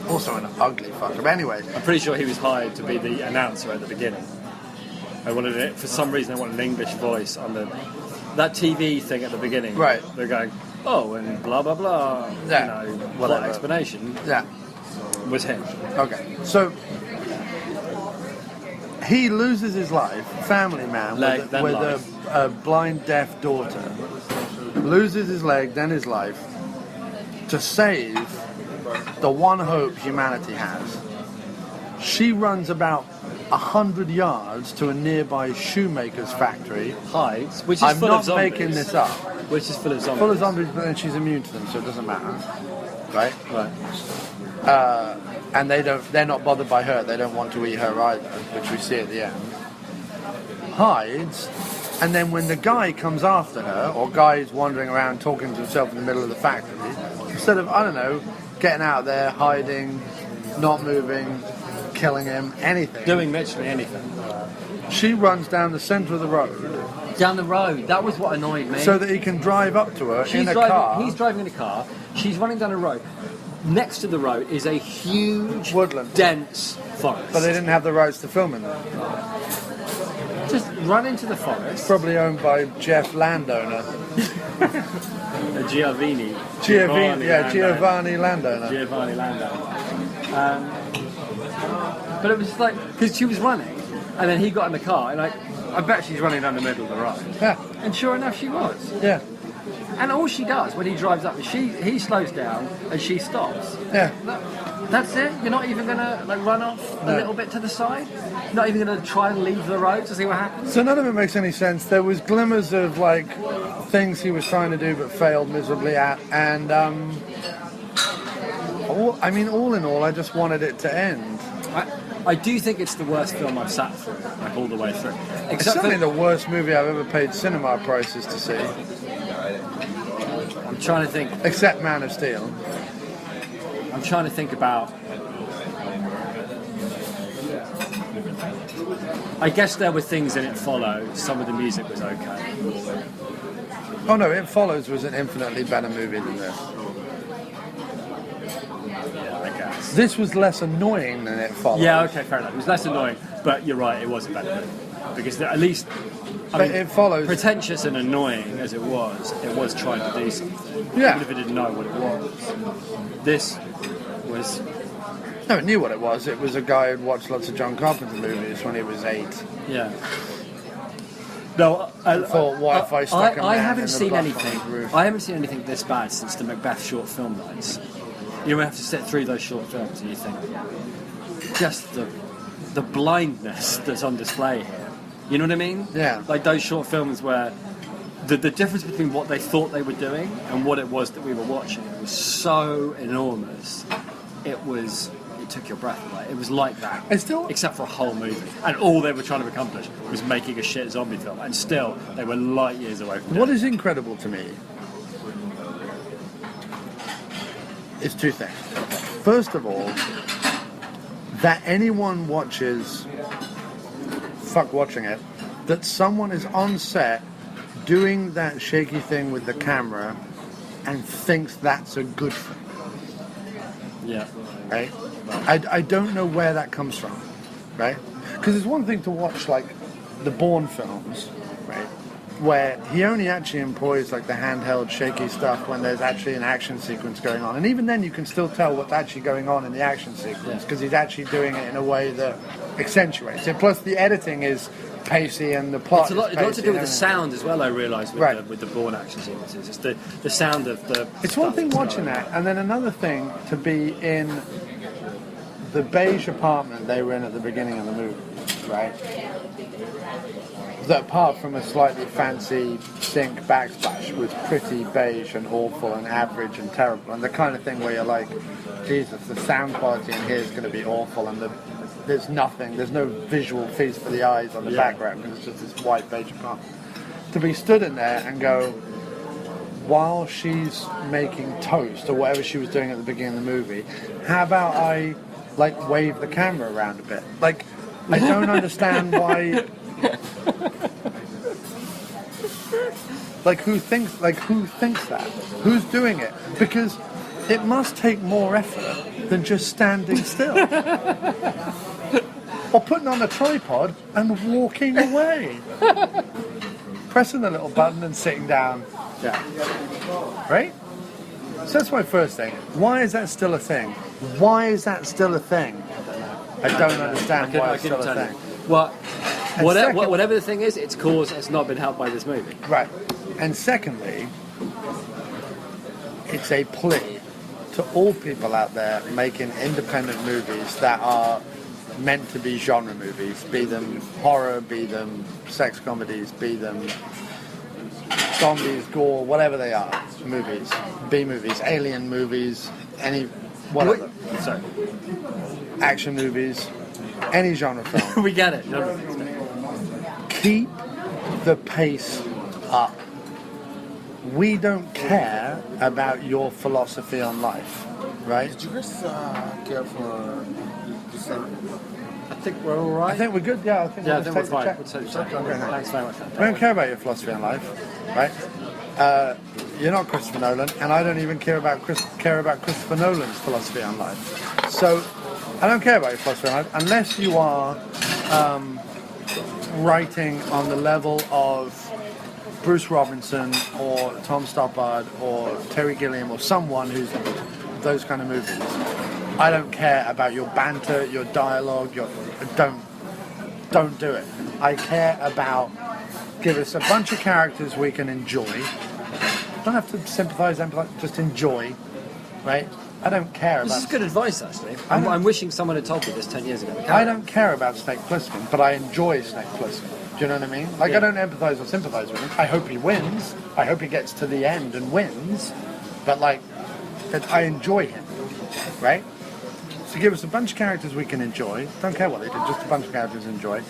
Also an ugly fucker. But anyway, I'm pretty sure he was hired to be the announcer at the beginning. I wanted it for some reason. I wanted an English voice on that TV thing at the beginning. Right. They're going, oh, and blah blah blah. Yeah. You know, Whatever. that explanation yeah. was him. Okay, so he loses his life, family man, Leg, then with life. a blind, deaf daughter. Loses his leg, then his life, to save the one hope humanity has. She runs about 100 yards to a nearby shoemaker's factory. Hides, which is I'm full not of zombies. making this up. Which is full of zombies. Full of zombies, but then she's immune to them, so it doesn't matter. Right? Right. And they're not bothered by her, they don't want to eat her either, which we see at the end. Hides, and then when the guy comes after her, or guy's wandering around talking to himself in the middle of the factory, instead of, I don't know, getting out there, hiding, not moving, killing him, anything, Doing literally anything. she runs down the centre of the road Down the road. That was what annoyed me. so that he can drive up to her in a driving, car. He's driving in a car. She's running down a road. Next to the road is a huge, Woodland. dense forest. But they didn't have the rights to film in there. Just run into the forest. Probably owned by Jeff Landowner. Giovanni Giovanni Landowner. Giovanni Lando. But it was like, because she was running, and then he got in the car, and I bet she's running down the middle of the road. Yeah, And sure enough, she was. yeah, And all she does when he drives up is he slows down and she stops. yeah. That's it? You're not even going to like run off a No. little bit to the side? Not even going to try and leave the road to see what happens? So none of it makes any sense. There was glimmers of like things he was trying to do but failed miserably at, and all in all, I just wanted it to end. I do think it's the worst film I've sat through, like all the way through. It's Except certainly for, the worst movie I've ever paid cinema prices to see, I'm trying to think. except Man of Steel. I'm trying to think about. I guess there were things in It Follows. Some of the music was okay. Oh no, It Follows was an infinitely better movie than this. Yeah, I guess. This was less annoying than It Follows. Yeah, okay, fair enough. It was less annoying, but you're right. It was a better movie because at least. But It Follows. Pretentious and annoying as it was trying to do something. Yeah. Even if it didn't know what it was. This was. No, it knew what it was. It was a guy who'd watched lots of John Carpenter movies when he was 8. Yeah. No, I thought, what if I stuck a I man haven't in the seen bluff on anything. his roof? I haven't seen anything this bad since the Macbeth short film nights. You have to sit through those short films and you think, just the blindness that's on display here. You know what I mean? Yeah. Like those short films where the difference between what they thought they were doing and what it was that we were watching was so enormous. It took your breath away. It was like that. I still- Except for a whole movie. And all they were trying to accomplish was making a shit zombie film. And still, they were light years away from What it. is incredible to me is two things. First of all, that anyone watches, fuck watching it, that someone is on set doing that shaky thing with the camera and thinks that's a good thing, Yeah. right? I don't know where that comes from, right? Because it's one thing to watch like the Bourne films, right, where he only actually employs like the handheld shaky stuff when there's actually an action sequence going on, and even then you can still tell what's actually going on in the action sequence because he's actually doing it in a way that accentuates it. Plus the editing is pacey and the plot It's a lot is to pacey do with and the everything. sound as well, I realised, with, Right. with the Bourne action sequences. It's the sound of the... It's one stuff thing that's watching going on. that, and then another thing to be in the beige apartment they were in at the beginning of the movie, right? That apart from a slightly fancy sink backsplash was pretty beige and awful and average and terrible, and the kind of thing where you're like, Jesus, the sound quality in here is going to be awful, and there's nothing, there's no visual feast for the eyes on the background because it's just this white beige apartment. To be stood in there and go, while she's making toast or whatever she was doing at the beginning of the movie, how about I like wave the camera around a bit? Like I don't understand why. Who thinks that? Who's doing it? Because it must take more effort than just standing still. Or putting on a tripod and walking away. Pressing the little button and sitting down. Yeah. Right? So that's my first thing. Why is that still a thing? Why is that still a thing? I don't understand why it's still a thing. Whatever the thing is, its cause has not been helped by this movie. Right. And secondly, it's a plea to all people out there making independent movies that are meant to be genre movies, be them horror, be them sex comedies, be them zombies, gore, whatever they are, movies, B movies, alien movies, any whatever. Sorry. Action movies, any genre film. We get it. Keep the pace up. We don't care about your philosophy on life, right? Did you guys care for December? I think we're all right. I think we're good. Yeah, I think Yeah, I we'll think we're just take fine. the check. Okay, thanks very much. We don't care about your philosophy on life, right? You're not Christopher Nolan, and I don't even care about Christopher Nolan's philosophy on life. So I don't care about your philosophy on life unless you are writing on the level of Bruce Robinson or Tom Stoppard or Terry Gilliam or someone who's those kind of movies. I don't care about your banter, your dialogue, don't do it. I care about give us a bunch of characters we can enjoy. Don't have to sympathise, empathize, just enjoy, right? I don't care about... This is good advice, actually. I'm wishing someone had told me this 10 years ago. I don't care about Snake Plissken, but I enjoy Snake Plissken. Do you know what I mean? I don't empathise or sympathise with him. I hope he wins. I hope he gets to the end and wins. But, I enjoy him, right? So give us a bunch of characters we can enjoy. Don't care what they do, just a bunch of characters enjoy.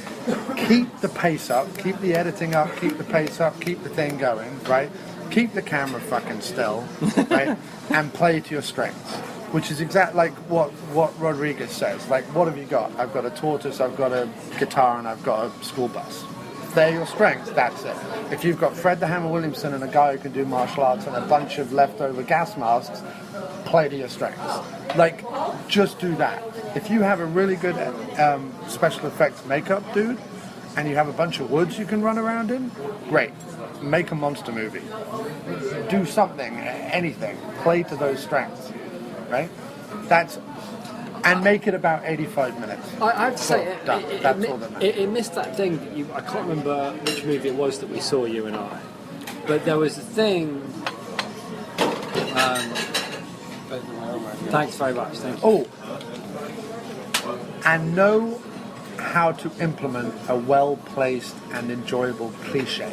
Keep the pace up, keep the editing up, keep the pace up, keep the thing going, right? Keep the camera fucking still, right? And play to your strengths. Which is exactly like what Rodriguez says. Like, what have you got? I've got a tortoise, I've got a guitar, and I've got a school bus. If they're your strengths, that's it. If you've got Fred the Hammer Williamson and a guy who can do martial arts and a bunch of leftover gas masks, play to your strengths. Just do that. If you have a really good special effects makeup dude, and you have a bunch of woods you can run around in, great. Make a monster movie. Do something, anything. Play to those strengths, right? And make it about 85 minutes. I have to say, that's all that matters. it missed that thing that I can't remember which movie it was that we saw, you and I. But there was a thing... thanks very much, thank you. And know how to implement a well-placed and enjoyable cliche.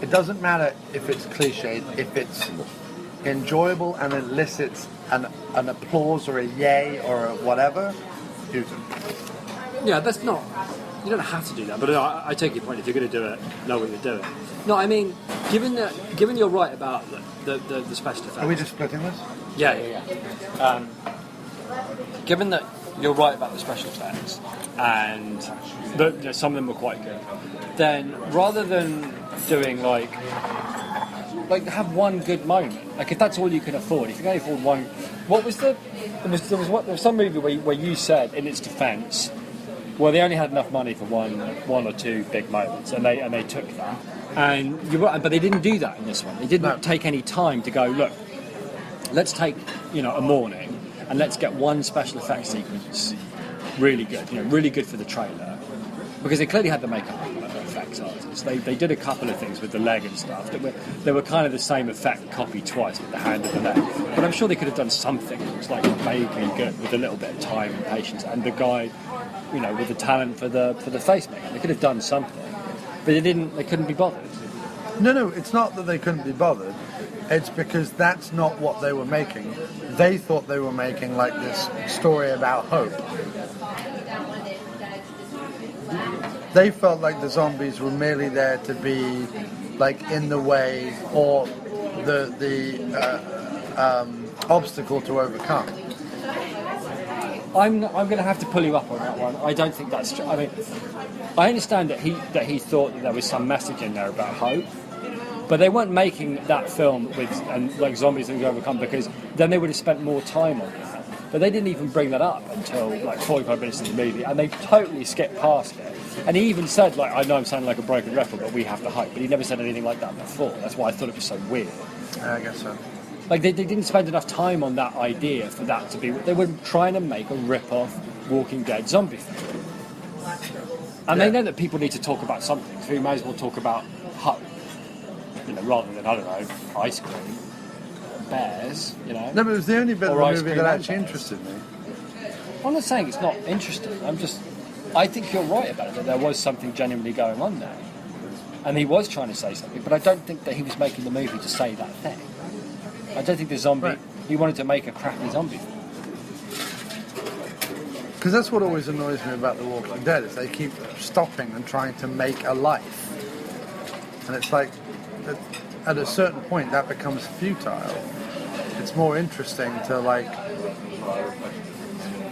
It doesn't matter if it's cliched, if it's enjoyable and elicits an applause or a yay or a whatever, use it. Yeah, that's not... You don't have to do that, but I take your point. If you're going to do it, know what you're doing. No, I mean, given you're right about the special effects... Are we just splitting this? Yeah. Given that you're right about the special effects, and some of them were quite good, then rather than doing have one good moment, if that's all you can afford, if you can only afford one, what was there was some movie where you said in its defence, well, they only had enough money for one or two big moments, and they took that, and you're right, but they didn't do that in this one. They didn't take any time to go, look, let's take a morning and let's get one special effects sequence really good, really good for the trailer, because they clearly had the makeup effects artists. They did a couple of things with the leg and stuff that were kind of the same effect copied twice with the hand and the leg. But I'm sure they could have done something that was vaguely good with a little bit of time and patience, and the guy, with the talent for the face makeup. They could have done something, but they didn't. They couldn't be bothered. No, it's not that they couldn't be bothered. It's because that's not what they were making. They thought they were making this story about hope. They felt like the zombies were merely there to be in the way or the obstacle to overcome. I'm going to have to pull you up on that one. I don't think that's true. I mean, I understand that he thought that there was some message in there about hope, but they weren't making that film with like zombies that we overcome, because then they would have spent more time on that. But they didn't even bring that up until like 45 minutes into the movie, and they totally skipped past it. And he even said, like, I know I'm sounding like a broken record, but we have to hope. But he never said anything like that before. That's why I thought it was so weird. I guess so. Like, they didn't spend enough time on that idea for that to be... They were trying to make a rip-off Walking Dead zombie film. And they know that people need to talk about something, so we might as well talk about hope. You know, rather than, I don't know, ice cream, bears, you know. No, but it was the only bit of Or the ice movie cream that and actually bears. interested me. I'm not saying it's not interesting. I think you're right about it, that there was something genuinely going on there. And he was trying to say something, but I don't think that he was making the movie to say that thing. I don't think the zombie... Right. He wanted to make a crappy zombie film. Because that's what always annoys me about The Walking Dead, is they keep stopping and trying to make a life. And it's like, at a certain point, that becomes futile. It's more interesting to, like...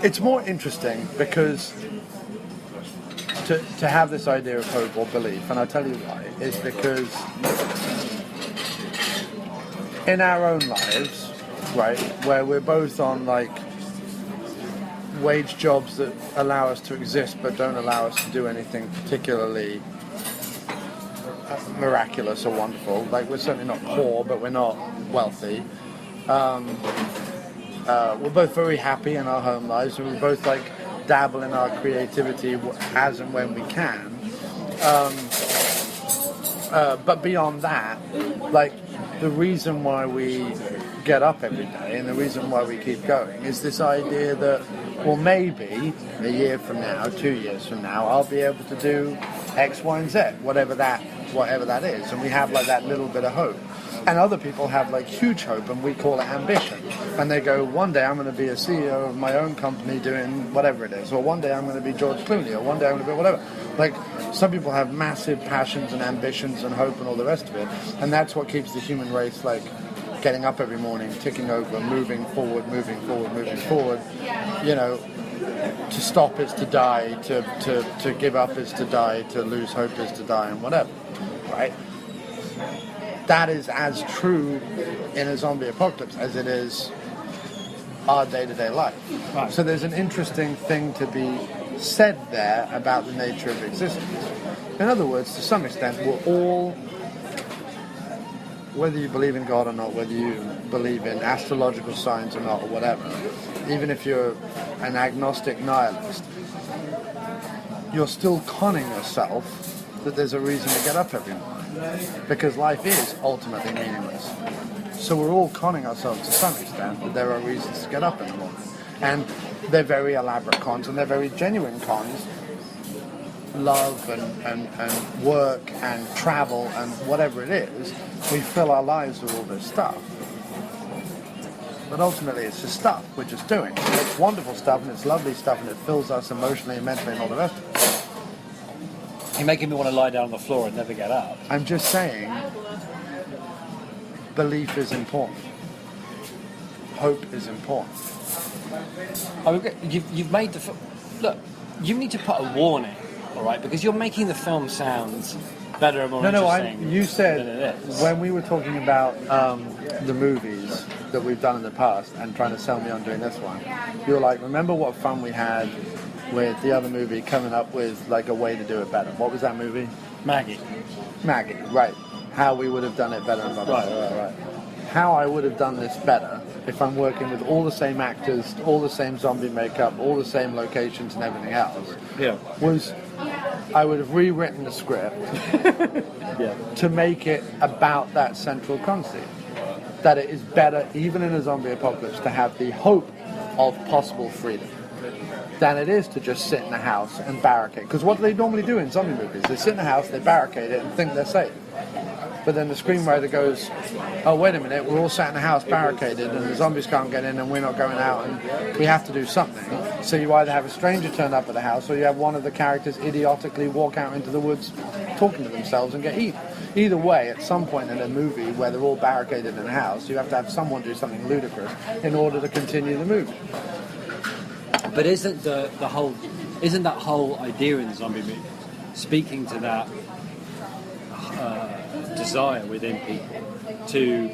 It's more interesting because to have this idea of hope or belief, and I'll tell you why, is because in our own lives, right, where we're both on, like, wage jobs that allow us to exist but don't allow us to do anything particularly miraculous or wonderful. Like, we're certainly not poor, but we're not wealthy. We're both very happy in our home lives, and we both, like, dabble in our creativity as and when we can. But beyond that, like, the reason why we get up every day and the reason why we keep going is this idea that, well, maybe a year from now, 2 years from now, I'll be able to do X, Y, and Z, whatever that is. And we have, like, that little bit of hope. And other people have, like, huge hope, and we call it ambition. And they go, one day I'm going to be a CEO of my own company doing whatever it is, or one day I'm going to be George Clooney, or one day I'm going to be whatever. Like, some people have massive passions and ambitions and hope and all the rest of it, and that's what keeps the human race, like, getting up every morning, ticking over, moving forward. You know, to stop is to die, to give up is to die, to lose hope is to die, and whatever, right? That is as true in a zombie apocalypse as it is our day-to-day life. Right. So there's an interesting thing to be said there about the nature of existence. In other words, to some extent, we're all, whether you believe in God or not, whether you believe in astrological signs or not, or whatever, even if you're an agnostic nihilist, you're still conning yourself that there's a reason to get up every morning. Because life is ultimately meaningless. So we're all conning ourselves to some extent that there are reasons to get up in the morning. And they're very elaborate cons, and they're very genuine cons. Love and work and travel and whatever it is, we fill our lives with all this stuff. But ultimately it's just stuff we're just doing. It's wonderful stuff, and it's lovely stuff, and it fills us emotionally and mentally and all the rest of it. You're making me want to lie down on the floor and never get up. I'm just saying, belief is important. Hope is important. I mean, you've made the film... Look, you need to put a warning, all right? Because you're making the film sound better and more interesting. You than said, it is. when we were talking about the movies that we've done in the past and trying to sell me on doing this one, you were like, remember what fun we had with the other movie coming up with, like, a way to do it better. What was that movie? Maggie, right. How we would have done it better. Right. How I would have done this better if I'm working with all the same actors, all the same zombie makeup, all the same locations and everything else, was I would have rewritten the script to make it about that central concept. That it is better, even in a zombie apocalypse, to have the hope of possible freedom than it is to just sit in a house and barricade. Because what do they normally do in zombie movies? They sit in a house, they barricade it and think they're safe. But then the screenwriter goes, oh, wait a minute, we're all sat in a house barricaded and the zombies can't get in and we're not going out and we have to do something. So you either have a stranger turn up at the house or you have one of the characters idiotically walk out into the woods talking to themselves and get eaten. Either way, at some point in a movie where they're all barricaded in a house, you have to have someone do something ludicrous in order to continue the movie. But isn't that whole idea in the zombie movie speaking to that desire within people to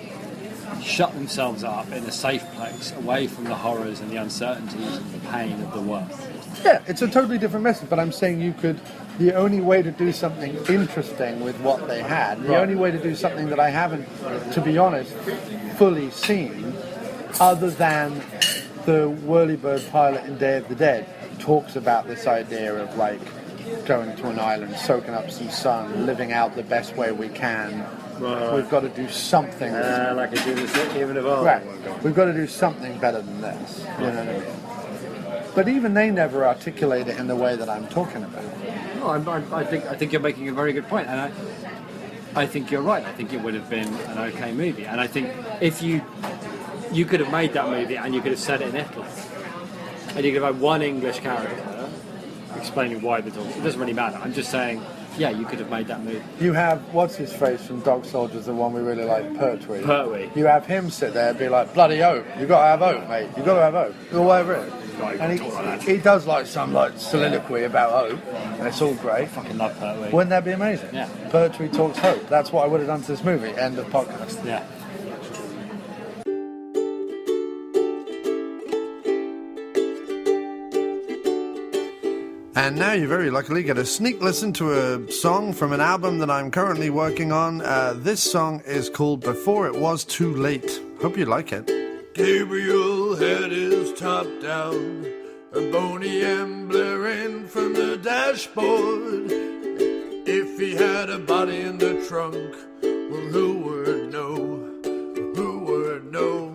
shut themselves up in a safe place, away from the horrors and the uncertainties and the pain of the world? Yeah, it's a totally different message, but I'm saying the only way to do something interesting with what they had, the only way to do something that I haven't, to be honest, fully seen, other than the Whirlybird pilot in Day of the Dead, talks about this idea of like going to an island, soaking up some sun, living out the best way we can. We've got to do something. Like I do this even if right. We've got to do something better than this. You know what I mean? But even they never articulate it in the way that I'm talking about. No, I think you're making a very good point, and I think you're right. I think it would have been an okay movie, and I think if you could have made that movie and you could have set it in Italy, and you could have had one English character explaining why the dogs. It doesn't really matter. I'm just saying, yeah, you could have made that movie. You have what's his face from Dog Soldiers, the one we really like, Pertwee. Pertwee. You have him sit there and be like, bloody hope. You got to have hope, mate. You got to have hope. Or whatever it is. And he does like some like soliloquy about hope, and it's all great. I fucking love Pertwee. Wouldn't that be amazing? Yeah. Pertwee talks hope. That's what I would have done to this movie. End of podcast. Yeah. And now you very luckily get a sneak listen to a song from an album that I'm currently working on. This song is called Before It Was Too Late. Hope you like it. Gabriel had his top down, a bony and blaring from the dashboard. If he had a body in the trunk, well, who would know? Who would know?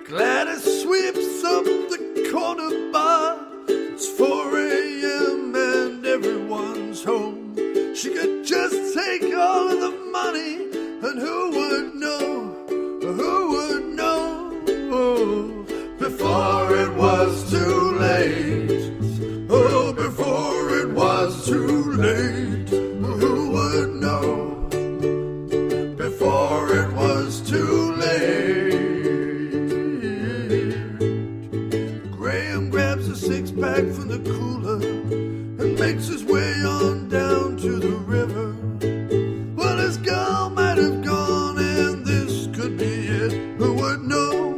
Gladys sweeps up the corner bar. It's 4 a.m. and everyone's home. She could just take all of the money, and who would know? Who would know? Before it was too late. Oh, before it was too late. Who would know? Before it was too late. Graham grabs a 6-pack from the cooler and makes his way on down to the river. Well, his girl might have gone, and this could be it. Who would know?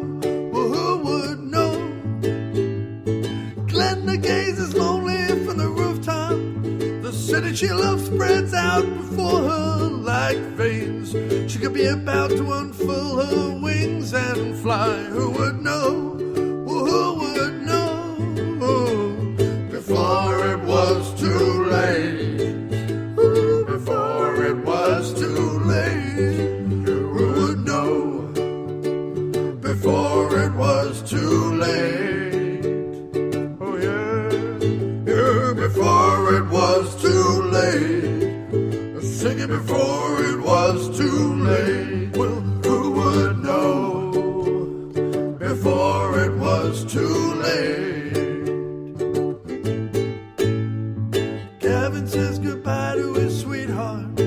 Well, who would know? Glenda gazes lonely from the rooftop. The city she loves spreads out before her like veins. She could be about to unfurl her wings and fly. Who would know? Well, who would know? Before it was too late. Before it was too late. Who would know? Before it was too late. Oh yeah. Yeah, before it was too late. Singing before it was too late. Well, who would know? Before it was too late. Gavin says goodbye to his sweetheart.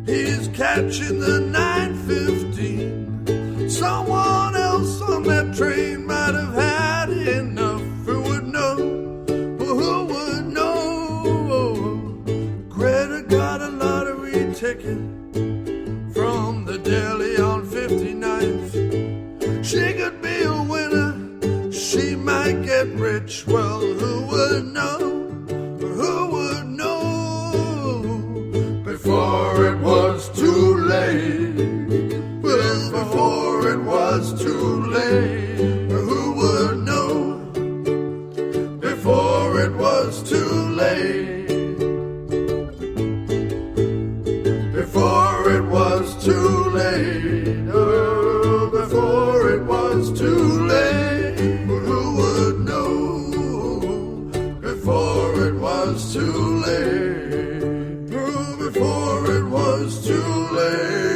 He's catching the 9:15. Someone else on that train might have had enough. Who would know? Well, who would know? Greta got a lottery ticket from the deli on 59th. She could be a winner. She might get rich. Well, who would know? Who would know? Before it was too late. Well, before it was too late. Who would know? Before it was too late. Before it was too late. Oh, before it was too late. Who would know? Before it was too late. Oh, before it was too late.